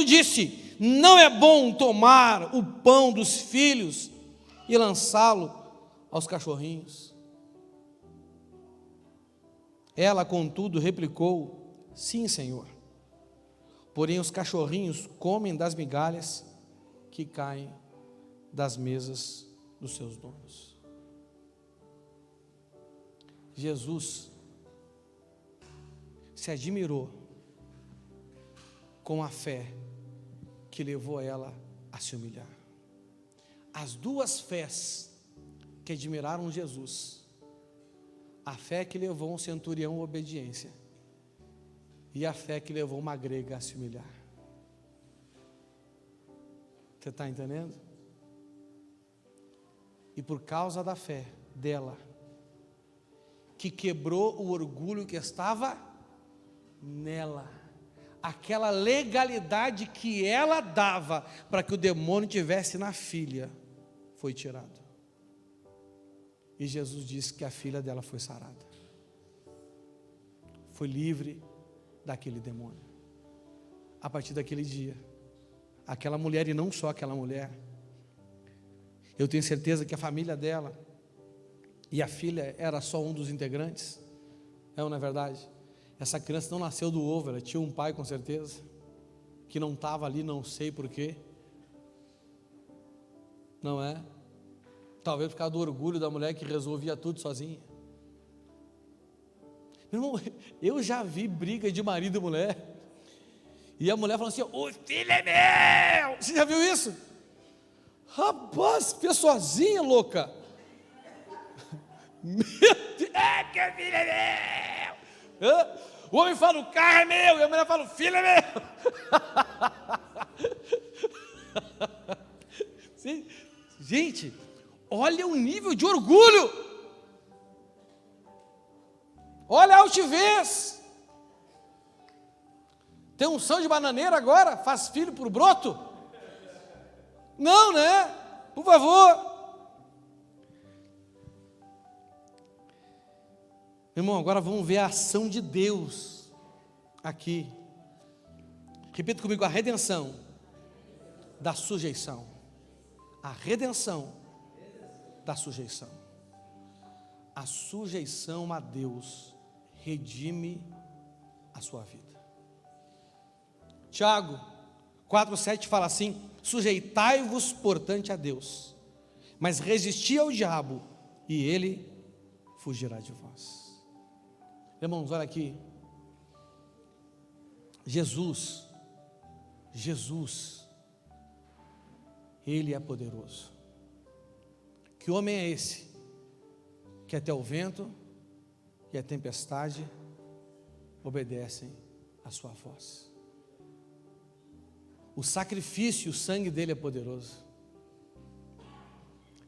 disse: não é bom tomar o pão dos filhos e lançá-lo aos cachorrinhos. Ela, contudo, replicou: sim, Senhor, porém os cachorrinhos comem das migalhas que caem das mesas dos seus donos. Jesus se admirou com a fé que levou ela a se humilhar. As duas fés que admiraram Jesus: a fé que levou um centurião à obediência e a fé que levou uma grega a se humilhar. Você está entendendo? E por causa da fé dela, que quebrou o orgulho que estava nela, aquela legalidade que ela dava para que o demônio tivesse na filha, foi tirado. E Jesus disse que a filha dela foi sarada, foi livre daquele demônio. A partir daquele dia, aquela mulher, e não só aquela mulher, eu tenho certeza que a família dela e a filha era só um dos integrantes. É ou não é verdade? Essa criança não nasceu do ovo, ela tinha um pai com certeza, que não estava ali, não sei porquê, não é? Talvez por causa do orgulho da mulher que resolvia tudo sozinha. Meu irmão, eu já vi briga de marido e mulher, e a mulher falando assim: o filho é meu. Você já viu isso? Rapaz, fez sozinha, louca. Meu Deus, é que o filho é meu. O homem fala: o carro é meu, e a mulher fala: o filho é meu. Sim. Gente, olha o nível de orgulho, olha a altivez. Tem unção de bananeira agora? Faz filho por broto? Não, né? Por favor. Irmão, agora vamos ver a ação de Deus aqui. Repita comigo: a redenção da sujeição. A redenção da sujeição. A sujeição a Deus redime a sua vida. Tiago 4:7 fala assim: sujeitai-vos, portanto, a Deus, mas resisti ao diabo, e ele fugirá de vós. Irmãos, olha aqui. Jesus, Ele é poderoso. Que homem é esse, que até o vento e a tempestade obedecem à sua voz? O sacrifício, o sangue dele é poderoso.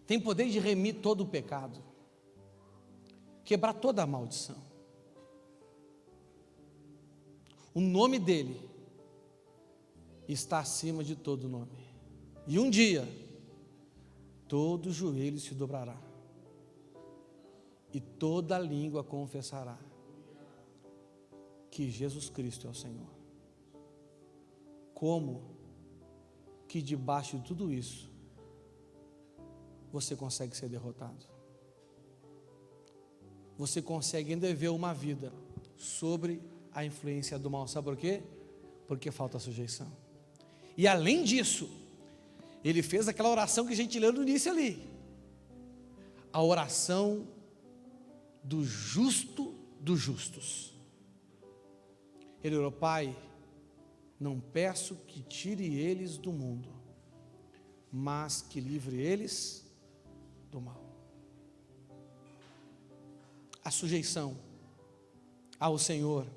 Tem poder de remir todo o pecado, quebrar toda a maldição. O nome dele está acima de todo nome. E um dia, todo joelho se dobrará, e toda língua confessará que Jesus Cristo é o Senhor. Como que debaixo de tudo isso, você consegue ser derrotado? Você consegue ainda viver uma vida sobre a influência do mal. Sabe por quê? Porque falta sujeição. E além disso, ele fez aquela oração que a gente leu no início ali, a oração do justo dos justos. Ele orou: Pai, não peço que tire eles do mundo, mas que livre eles do mal. A sujeição ao Senhor,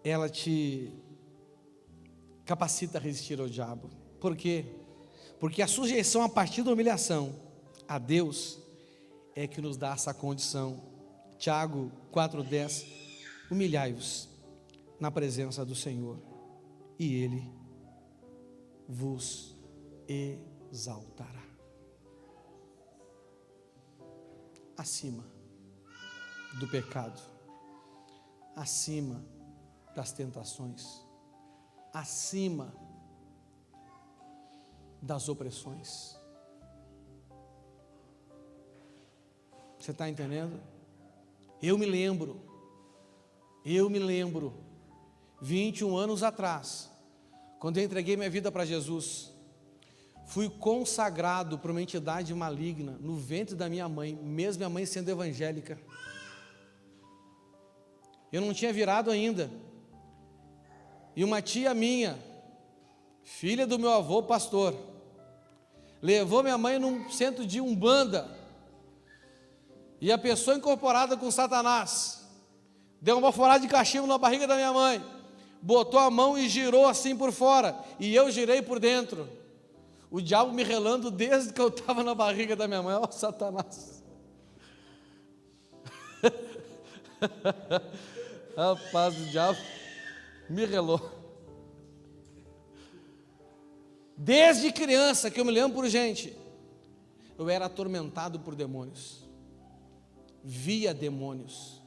ela te capacita a resistir ao diabo. Por quê? Porque a sujeição a partir da humilhação a Deus é que nos dá essa condição. Tiago 4:10: humilhai-vos na presença do Senhor, e Ele vos exaltará. Acima do pecado, acima das tentações, acima das opressões. Você está entendendo? Eu me lembro, 21 anos atrás, quando eu entreguei minha vida para Jesus, fui consagrado por uma entidade maligna no ventre da minha mãe, mesmo minha mãe sendo evangélica. Eu não tinha virado ainda. E uma tia minha, filha do meu avô pastor, levou minha mãe num centro de umbanda, e a pessoa incorporada com Satanás deu uma baforada de cachimbo na barriga da minha mãe, botou a mão e girou assim por fora, e eu girei por dentro, o diabo me relando desde que eu estava na barriga da minha mãe. Ó, Satanás. Rapaz, o diabo me relou. Desde criança, que eu me lembro por gente, eu era atormentado por demônios, via demônios,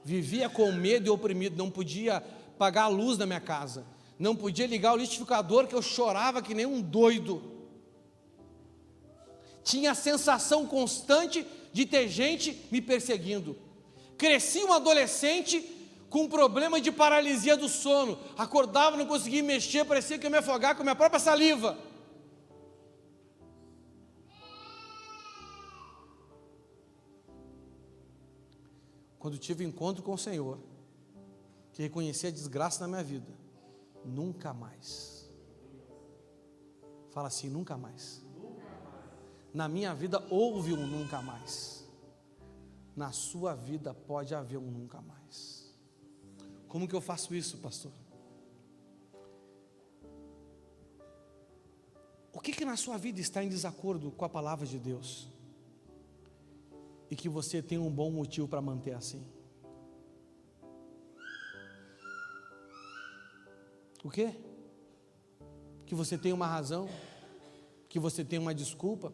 vivia com medo e oprimido, não podia pagar a luz da minha casa, não podia ligar o liquidificador, que eu chorava que nem um doido. Tinha a sensação constante de ter gente me perseguindo. Cresci um adolescente com um problema de paralisia do sono, acordava, não conseguia mexer, parecia que eu ia me afogar com a minha própria saliva. Quando tive encontro com o Senhor, que reconheci a desgraça na minha vida, nunca mais. Fala assim: nunca mais. Na minha vida houve um nunca mais. Na sua vida pode haver um nunca mais. Como que eu faço isso, pastor? O que na sua vida está em desacordo com a palavra de Deus, e que você tem um bom motivo para manter assim? O quê? Que você tem uma razão, que você tem uma desculpa,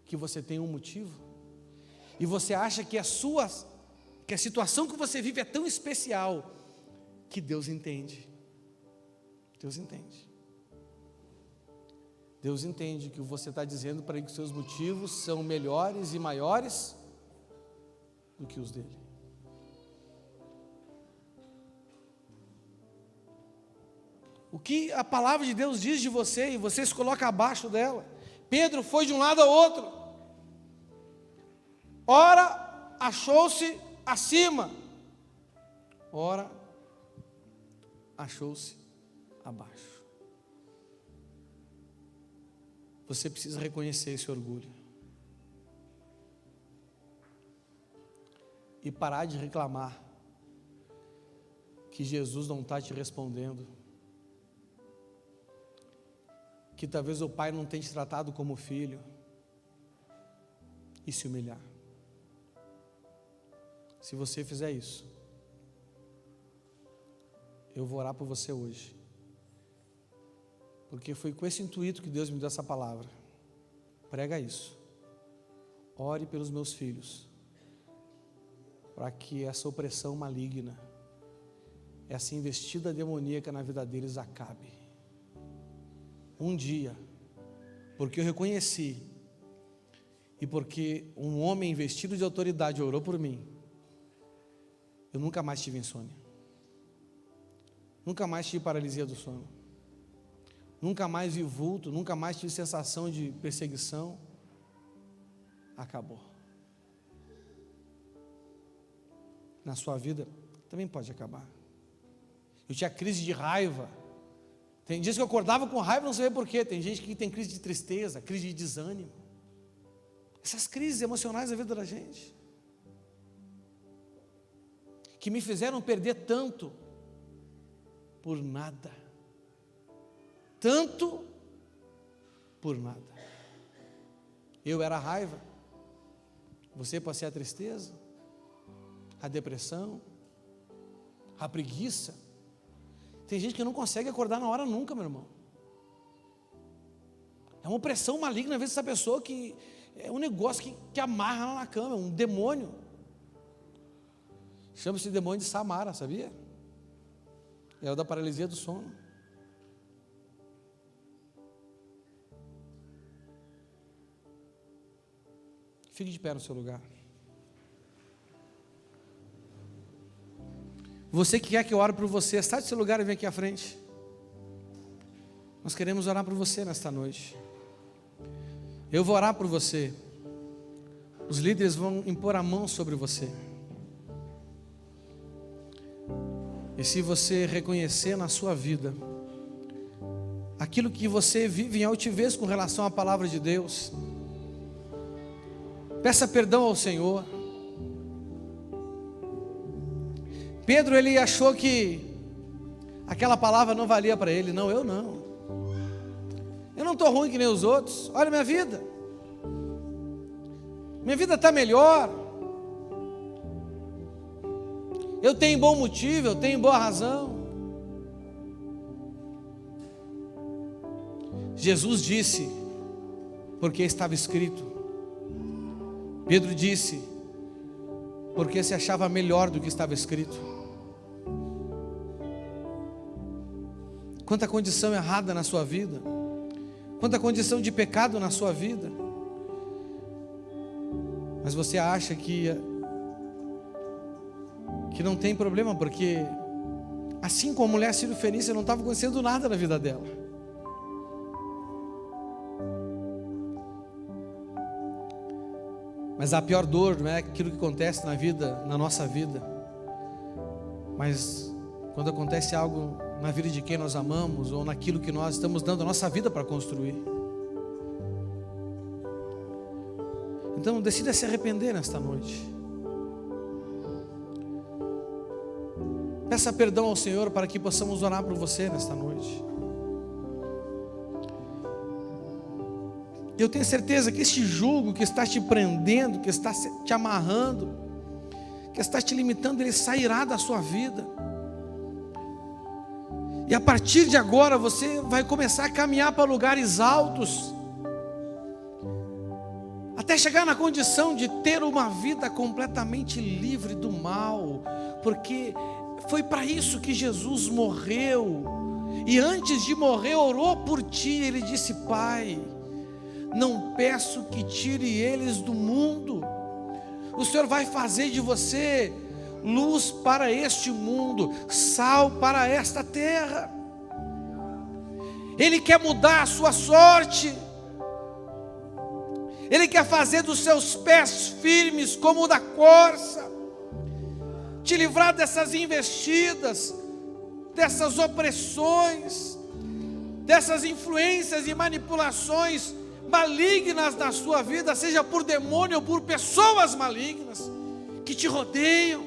que você tem um motivo, e você acha que a situação que você vive é tão especial, que Deus entende. Deus entende. Deus entende que você está dizendo para ele que seus motivos são melhores e maiores do que os dele. o que a palavra de Deus diz de você e você se coloca abaixo dela. Pedro foi de um lado ao outro. Ora, achou-se acima. Ora, achou-se abaixo. Você precisa reconhecer esse orgulho. E parar de reclamar que Jesus não está te respondendo. Que talvez o pai não tenha te tratado como filho. E se humilhar. Se você fizer isso, eu vou orar por você hoje. Porque foi com esse intuito que Deus me deu essa palavra. Prega isso. Ore pelos meus filhos. Para que essa opressão maligna, essa investida demoníaca na vida deles acabe. Um dia, porque eu reconheci, e porque um homem investido de autoridade orou por mim, eu nunca mais tive insônia. Nunca mais tive paralisia do sono. Nunca mais vi vulto, nunca mais tive sensação de perseguição. Acabou. Na sua vida também pode acabar. Eu tinha crise de raiva. Tem dias que eu acordava com raiva, não sei porquê. Tem gente que tem crise de tristeza, crise de desânimo. Essas crises emocionais da vida da gente, que me fizeram perder tanto, por nada. Tanto, por nada. Eu era a raiva, você pode ser a tristeza, a depressão, a preguiça. Tem gente que não consegue acordar na hora nunca, meu irmão. É uma opressão maligna, às vezes, essa pessoa que é um negócio que amarra lá na cama, é um demônio. Chama-se demônio de Samara, sabia? É o da paralisia do sono. Fique de pé no seu lugar. Você que quer que eu ore por você, sai do seu lugar e vem aqui à frente. Nós queremos orar por você nesta noite. Eu vou orar por você. Os líderes vão impor a mão sobre você. E se você reconhecer na sua vida aquilo que você vive em altivez com relação à palavra de Deus, peça perdão ao Senhor. Pedro, ele achou que aquela palavra não valia para ele. Não, eu não. Eu não estou ruim que nem os outros. Olha a minha vida. Minha vida está melhor. Eu tenho bom motivo, eu tenho boa razão. Jesus disse, porque estava escrito. Pedro disse, porque se achava melhor do que estava escrito. Quanta condição errada na sua vida, quanta condição de pecado na sua vida, mas você acha que não tem problema, porque assim como a mulher sírio-fenícia, não estava acontecendo nada na vida dela. Mas a pior dor não é aquilo que acontece na vida, na nossa vida, mas quando acontece algo na vida de quem nós amamos, ou naquilo que nós estamos dando a nossa vida para construir. Então decida se arrepender nesta noite. Peça perdão ao Senhor para que possamos orar por você nesta noite. Eu tenho certeza que este jugo que está te prendendo, que está te amarrando, que está te limitando, ele sairá da sua vida. E a partir de agora você vai começar a caminhar para lugares altos, até chegar na condição de ter uma vida completamente livre do mal, porque foi para isso que Jesus morreu. E antes de morrer orou por ti. Ele disse: Pai, não peço que tire eles do mundo. O Senhor vai fazer de você luz para este mundo, sal para esta terra. Ele quer mudar a sua sorte. Ele quer fazer dos seus pés firmes como o da corça, te livrar dessas investidas, dessas opressões, dessas influências e manipulações malignas na sua vida, seja por demônio ou por pessoas malignas que te rodeiam.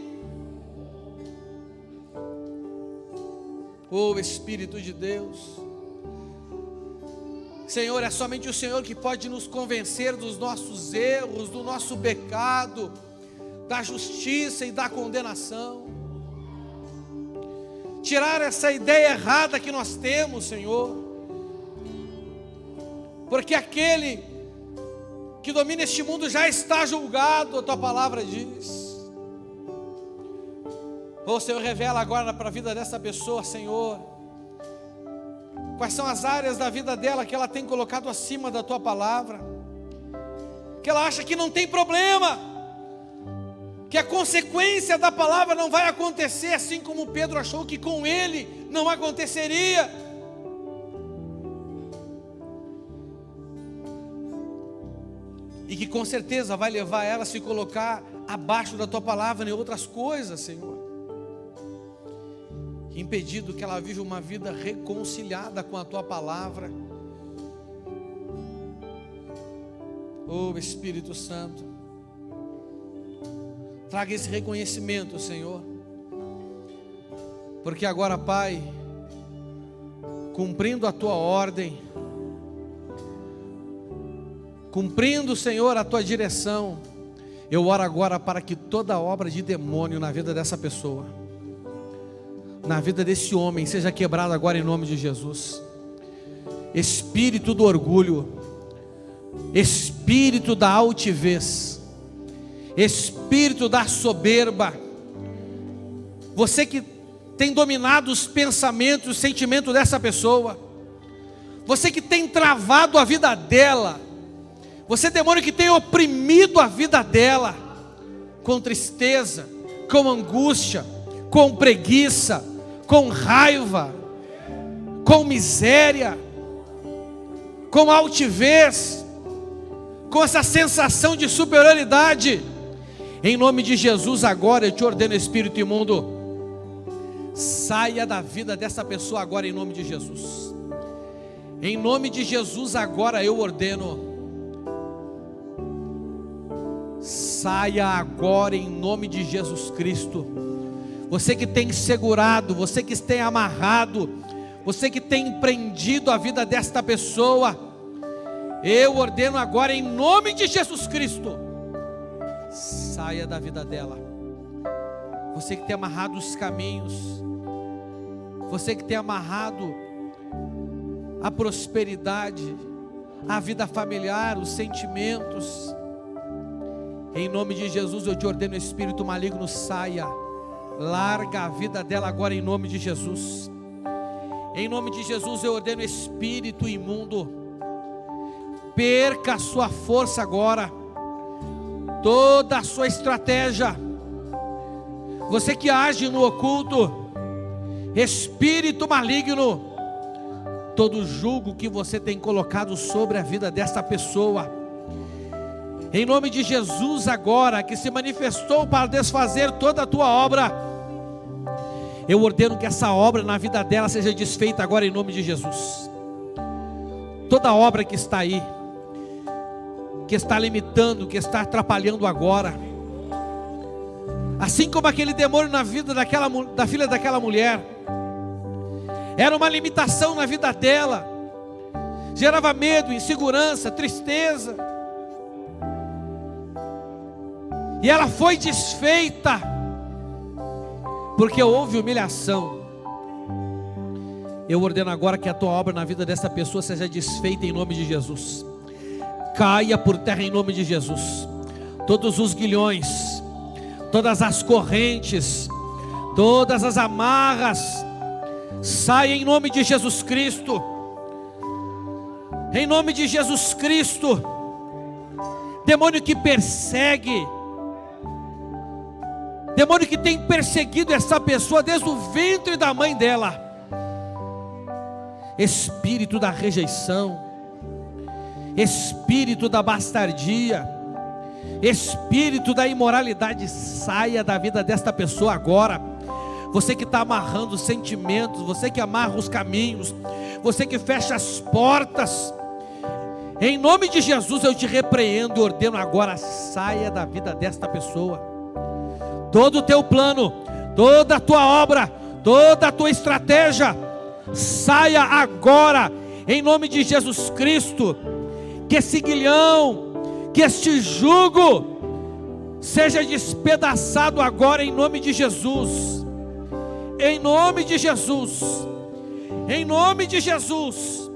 Oh Espírito de Deus, Senhor, é somente o Senhor que pode nos convencer dos nossos erros, do nosso pecado, da justiça e da condenação. Tirar essa ideia errada que nós temos, Senhor. Porque aquele que domina este mundo já está julgado, a Tua palavra diz. Oh Senhor, revela agora para a vida dessa pessoa, Senhor, quais são as áreas da vida dela que ela tem colocado acima da Tua palavra, que ela acha que não tem problema, que a consequência da palavra não vai acontecer, assim como Pedro achou que com ele não aconteceria. E que com certeza vai levar ela a se colocar abaixo da Tua palavra em outras coisas, Senhor, impedindo que ela viva uma vida reconciliada com a Tua palavra. Oh Espírito Santo, traga esse reconhecimento, Senhor, porque agora, Pai, cumprindo a Tua ordem, cumprindo, Senhor, a Tua direção, eu oro agora para que toda obra de demônio na vida dessa pessoa, na vida desse homem, seja quebrado agora em nome de Jesus. Espírito do orgulho, espírito da altivez, espírito da soberba, você que tem dominado os pensamentos, os sentimentos dessa pessoa, você que tem travado a vida dela, você demônio que tem oprimido a vida dela, com tristeza, com angústia, com preguiça, com raiva, com miséria, com altivez, com essa sensação de superioridade, em nome de Jesus agora eu te ordeno, espírito imundo, saia da vida dessa pessoa agora em nome de Jesus. Em nome de Jesus agora eu ordeno, saia agora em nome de Jesus Cristo. Você que tem segurado, você que tem amarrado, você que tem prendido a vida desta pessoa, eu ordeno agora em nome de Jesus Cristo, saia da vida dela. Você que tem amarrado os caminhos, você que tem amarrado a prosperidade, a vida familiar, os sentimentos, em nome de Jesus eu te ordeno, espírito maligno, saia, larga a vida dela agora em nome de Jesus. Em nome de Jesus eu ordeno, espírito imundo, perca a sua força agora, toda a sua estratégia. Você que age no oculto, espírito maligno, todo jugo que você tem colocado sobre a vida dessa pessoa, em nome de Jesus agora, que se manifestou para desfazer toda a tua obra, eu ordeno que essa obra na vida dela seja desfeita agora em nome de Jesus. Toda obra que está aí, que está limitando, que está atrapalhando agora, assim como aquele demônio na vida da filha daquela mulher, era uma limitação na vida dela, gerava medo, insegurança, tristeza, e ela foi desfeita, porque houve humilhação. Eu ordeno agora que a tua obra na vida dessa pessoa seja desfeita em nome de Jesus. Caia por terra em nome de Jesus. Todos os grilhões, todas as correntes, todas as amarras, saia em nome de Jesus Cristo. Em nome de Jesus Cristo. Demônio que persegue, demônio que tem perseguido essa pessoa desde o ventre da mãe dela, espírito da rejeição, espírito da bastardia, espírito da imoralidade, saia da vida desta pessoa agora. Você que está amarrando os sentimentos, você que amarra os caminhos, você que fecha as portas, em nome de Jesus eu te repreendo, ordeno agora, saia da vida desta pessoa. Todo o teu plano, toda a tua obra, toda a tua estratégia, saia agora, em nome de Jesus Cristo. Que esse grilhão, que este jugo seja despedaçado agora, em nome de Jesus. Em nome de Jesus, em nome de Jesus.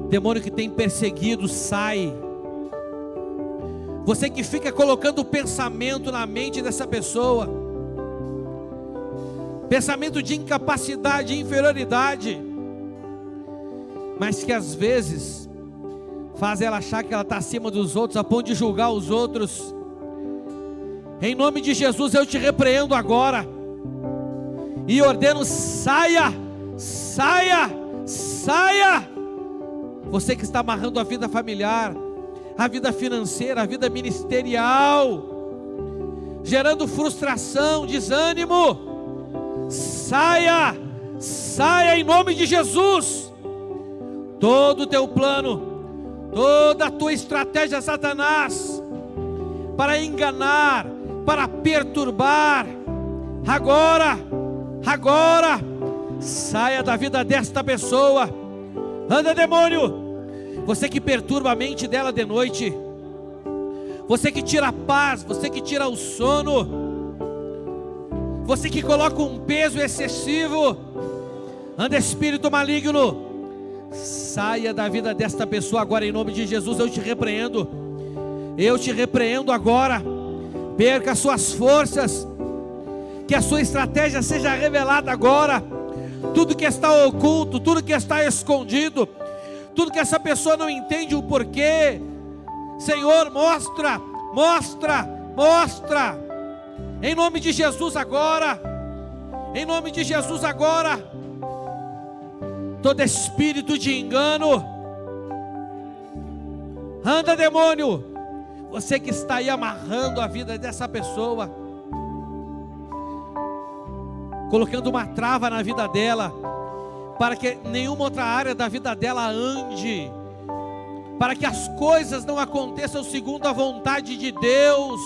Demônio que tem perseguido, sai. Você que fica colocando pensamento na mente dessa pessoa, pensamento de incapacidade, de inferioridade, mas que às vezes faz ela achar que ela está acima dos outros, a ponto de julgar os outros. Em nome de Jesus eu te repreendo agora e ordeno, saia, saia, saia. Você que está amarrando a vida familiar, a vida financeira, a vida ministerial, gerando frustração, desânimo, saia, saia em nome de Jesus. Todo o teu plano, toda a tua estratégia, Satanás, para enganar, para perturbar, agora, saia da vida desta pessoa. Anda, demônio, você que perturba a mente dela de noite, você que tira a paz, você que tira o sono, você que coloca um peso excessivo, anda, espírito maligno, saia da vida desta pessoa agora, em nome de Jesus. Eu te repreendo agora. Perca as suas forças, que a sua estratégia seja revelada agora. Tudo que está oculto, tudo que está escondido, tudo que essa pessoa não entende o porquê, Senhor, mostra, em nome de Jesus agora, em nome de Jesus agora. Todo espírito de engano, anda, demônio, você que está aí amarrando a vida dessa pessoa, colocando uma trava na vida dela, para que nenhuma outra área da vida dela ande, para que as coisas não aconteçam segundo a vontade de Deus.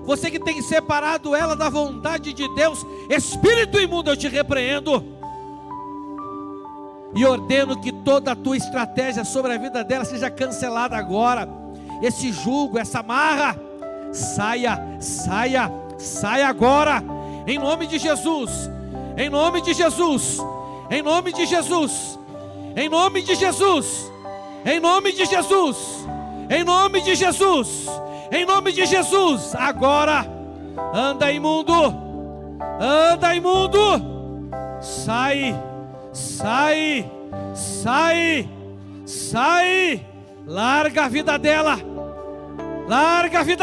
Você que tem separado ela da vontade de Deus, espírito imundo, eu te repreendo e ordeno que toda a tua estratégia sobre a vida dela seja cancelada agora. Esse jugo, essa amarra, saia agora, em nome de Jesus, em nome de Jesus, em nome de Jesus, em nome de Jesus, em nome de Jesus, em nome de Jesus, em nome de Jesus. Agora, anda, imundo, sai, larga a vida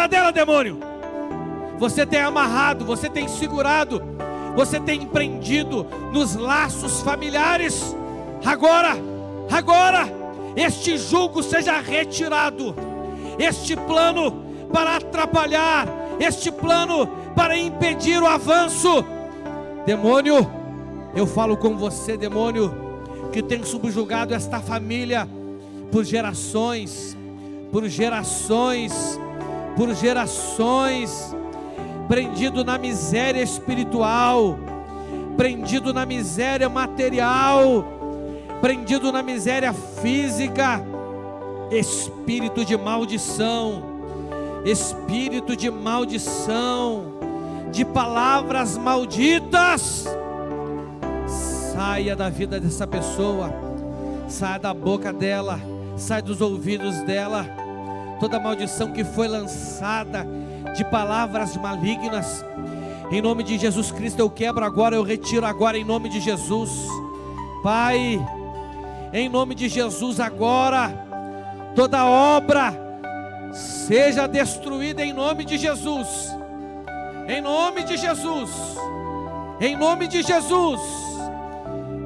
dela, demônio. Você tem amarrado, você tem segurado, você tem prendido nos laços familiares. Agora, este jugo seja retirado, este plano para atrapalhar, este plano para impedir o avanço. Demônio, eu falo com você, demônio, que tem subjugado esta família por gerações, prendido na miséria espiritual, prendido na miséria material, prendido na miséria física. Espírito de maldição, de palavras malditas, saia da vida dessa pessoa, saia da boca dela, saia dos ouvidos dela. Toda maldição que foi lançada de palavras malignas, em nome de Jesus Cristo eu quebro agora, eu retiro agora, em nome de Jesus. Pai, em nome de Jesus agora, toda obra seja destruída em nome de Jesus, em nome de Jesus, em nome de Jesus,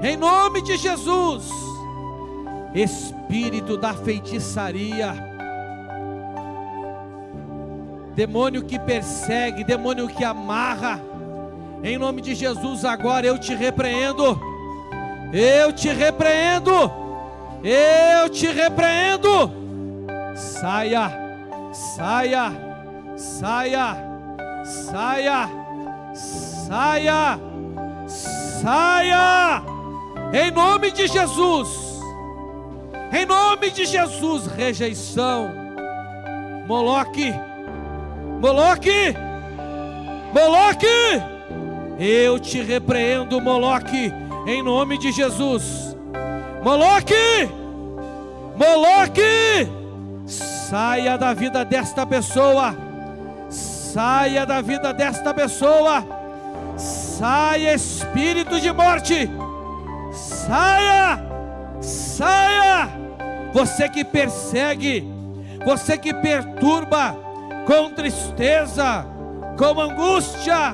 em nome de Jesus. Espírito da feitiçaria, demônio que persegue, demônio que amarra, em nome de Jesus, agora eu te repreendo, eu te repreendo, eu te repreendo. Saia, saia, saia, saia, saia, saia, em nome de Jesus, em nome de Jesus. Rejeição, Moloque, Moloque, Moloque, eu te repreendo, Moloque, em nome de Jesus. Moloque, Moloque, saia da vida desta pessoa, saia da vida desta pessoa, saia espírito de morte, saia, saia, você que persegue, você que perturba, com tristeza, com angústia,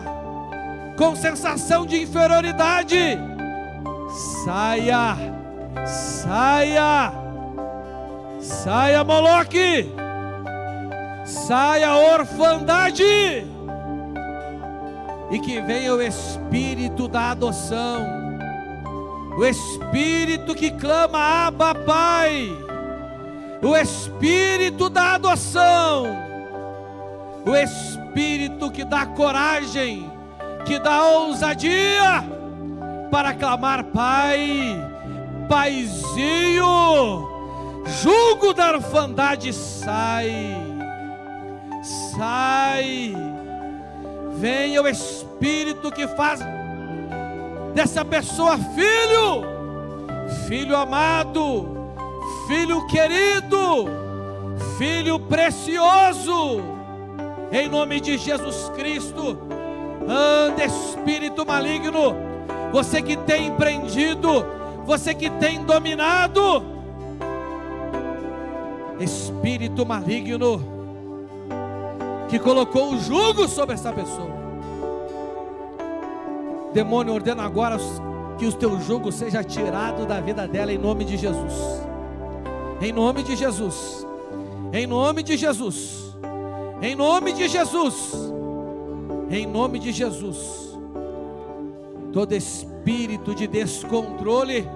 com sensação de inferioridade, saia, saia, saia, Moloque, saia, orfandade, e que venha o espírito da adoção, o espírito que clama, Abba, Pai, o espírito da adoção, o espírito que dá coragem, que dá ousadia para clamar, Pai, Paizinho. Jugo da orfandade, sai, sai. Venha o espírito que faz dessa pessoa filho, filho amado, filho querido, filho precioso, em nome de Jesus Cristo. Anda, espírito maligno, você que tem empreendido, você que tem dominado, espírito maligno que colocou o jugo sobre essa pessoa, demônio, ordena agora que o teu jugo seja tirado da vida dela, em nome de Jesus, em nome de Jesus, em nome de Jesus, em nome de Jesus, em nome de Jesus. Todo espírito de descontrole,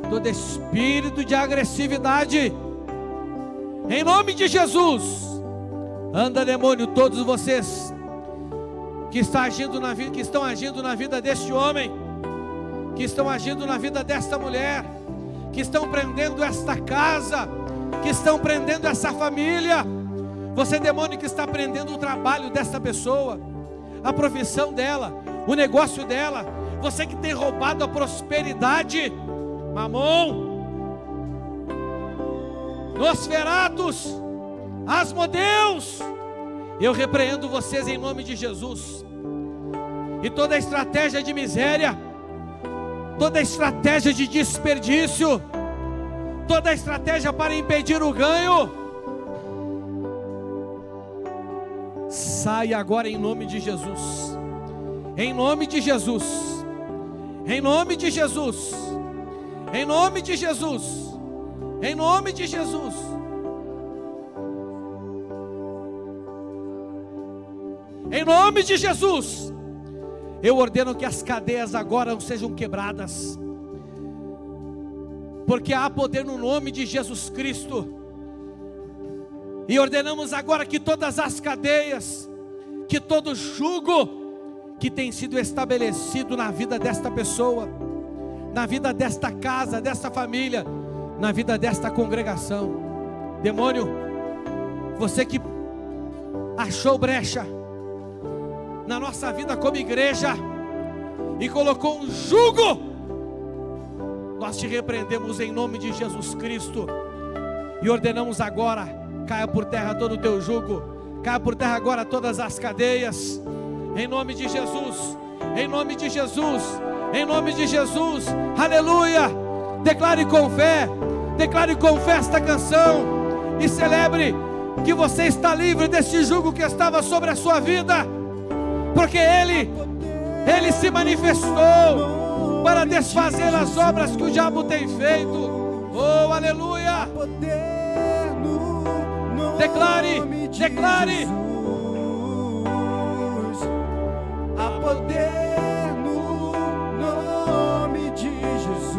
todo espírito de agressividade, em nome de Jesus, anda, demônio, todos vocês que estão agindo na vida deste homem, que estão agindo na vida desta mulher, que estão prendendo esta casa, que estão prendendo essa família. Você, demônio, que está prendendo o trabalho desta pessoa, a profissão dela, o negócio dela, você que tem roubado a prosperidade, Mamon, Nosferatus, Asmodeus, eu repreendo vocês em nome de Jesus. E toda a estratégia de miséria, toda a estratégia de desperdício, toda a estratégia para impedir o ganho, sai agora em nome de Jesus, em nome de Jesus, em nome de Jesus, em nome de Jesus, em nome de Jesus. Em nome de Jesus, eu ordeno que as cadeias agora sejam quebradas, porque há poder no nome de Jesus Cristo. E ordenamos agora que todas as cadeias, que todo jugo que tem sido estabelecido na vida desta pessoa, na vida desta casa, desta família, na vida desta congregação, demônio, você que achou brecha na nossa vida como igreja e colocou um jugo, nós te repreendemos em nome de Jesus Cristo e ordenamos agora, caia por terra todo o teu jugo, caia por terra agora todas as cadeias, em nome de Jesus, em nome de Jesus, em nome de Jesus, aleluia. Declare com fé esta canção e celebre que você está livre desse jugo que estava sobre a sua vida, porque Ele se manifestou para desfazer as obras que o diabo tem feito. Oh, aleluia! Declare, declare. Há poder no nome de Jesus,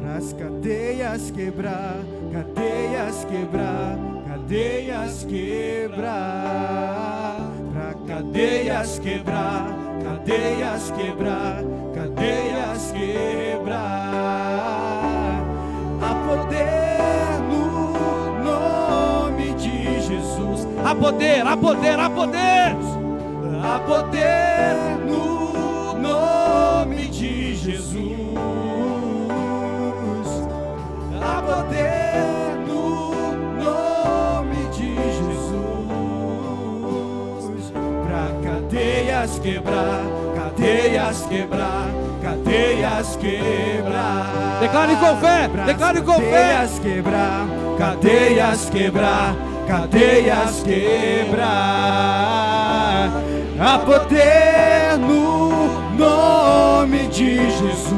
para as cadeias quebrar, cadeias quebrar, cadeias quebrar, para cadeias quebrar, cadeias quebrar, cadeias quebrar. Há poder no nome de Jesus. Há poder, há poder, há poder. Há poder no nome de Jesus. Há poder no nome de Jesus, para cadeias quebrar, cadeias quebrar, cadeias quebrar. Declare com fé, declare com fé. Cadeias quebrar, cadeias quebrar, cadeias quebrar. Há poder no nome de Jesus.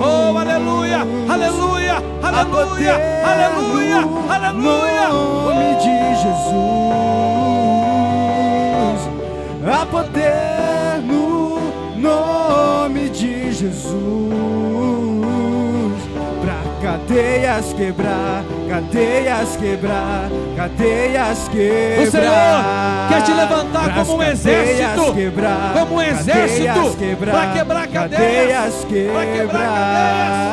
Oh, aleluia, aleluia, aleluia, aleluia, aleluia. No nome de Jesus. Há poder no nome de Jesus, para cadeias quebrar, cadeias quebrar, cadeias quebrar. O Senhor quer te levantar como um exército, como um exército, para quebrar cadeias, para quebrar cadeias.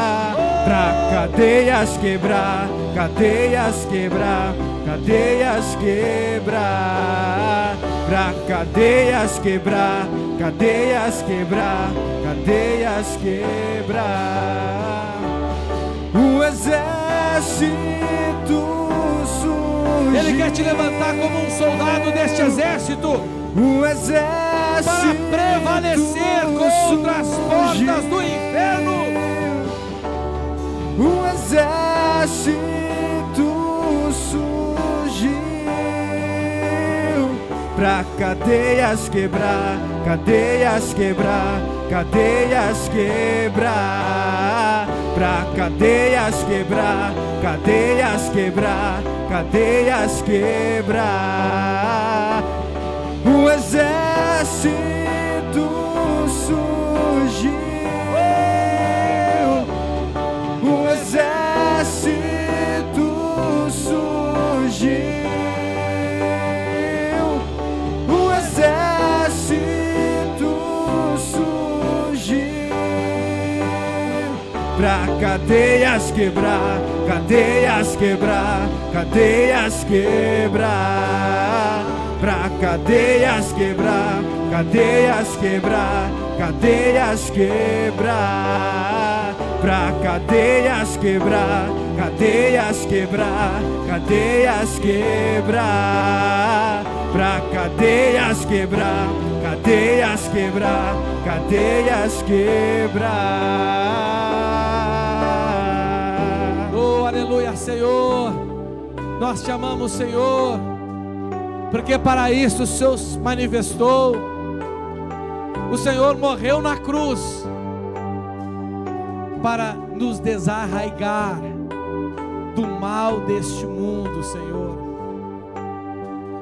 Para cadeias quebrar, cadeias quebrar, cadeias quebrar. Para cadeias quebrar, cadeias quebrar, cadeias quebrar. O exército surge. Ele quer te levantar como um soldado deste exército, O exército para prevalecer contra as portas do inferno. O exército surgiu para cadeias quebrar, cadeias quebrar, cadeias quebrar. Para cadeias quebrar, cadeias quebrar, cadeias quebrar. O exército surgiu. O exército surgiu. O exército surgiu. Pra cadeias quebrar, cadeias quebrar, cadeias quebrar. Pra cadeias quebrar, cadeias quebrar, cadeias quebrar. Pra cadeias quebrar, cadeias quebrar, cadeias quebrar. Pra cadeias quebrar, cadeias quebrar, cadeias quebrar. Oh, aleluia, Senhor. Nós te amamos, Senhor, porque para isso o Senhor se manifestou. O Senhor morreu na cruz para nos desarraigar do mal deste mundo, Senhor.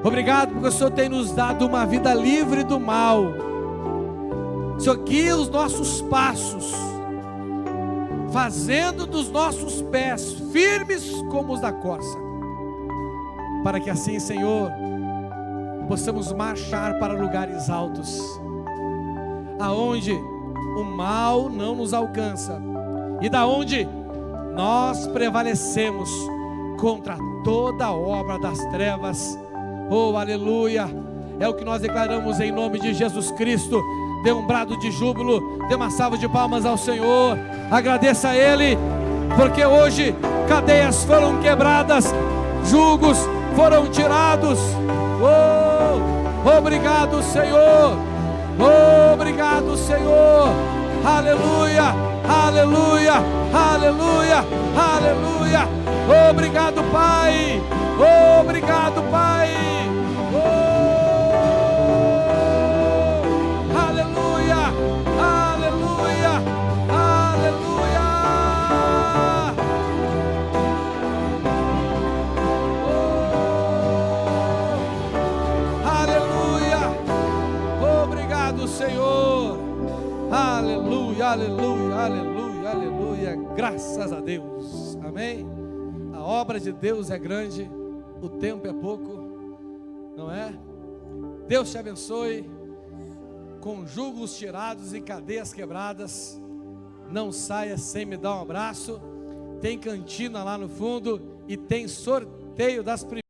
Obrigado porque o Senhor tem nos dado uma vida livre do mal. O Senhor guia os nossos passos, fazendo dos nossos pés firmes como os da corça, para que assim, Senhor, possamos marchar para lugares altos, aonde o mal não nos alcança, e da onde nós prevalecemos contra toda obra das trevas. Oh, aleluia, é o que nós declaramos em nome de Jesus Cristo. Dê um brado de júbilo, dê uma salva de palmas ao Senhor, agradeça a Ele, porque hoje cadeias foram quebradas, julgos foram tirados. Oh, obrigado, Senhor, obrigado, Senhor, aleluia, aleluia, aleluia, aleluia. Obrigado, Pai, obrigado, Pai. Oh, aleluia, Graças a Deus. Amém? A obra de Deus é grande, o tempo é pouco, não é? Deus te abençoe, com jugos tirados e cadeias quebradas. Não saia sem me dar um abraço. Tem cantina lá no fundo e tem sorteio das primeiras.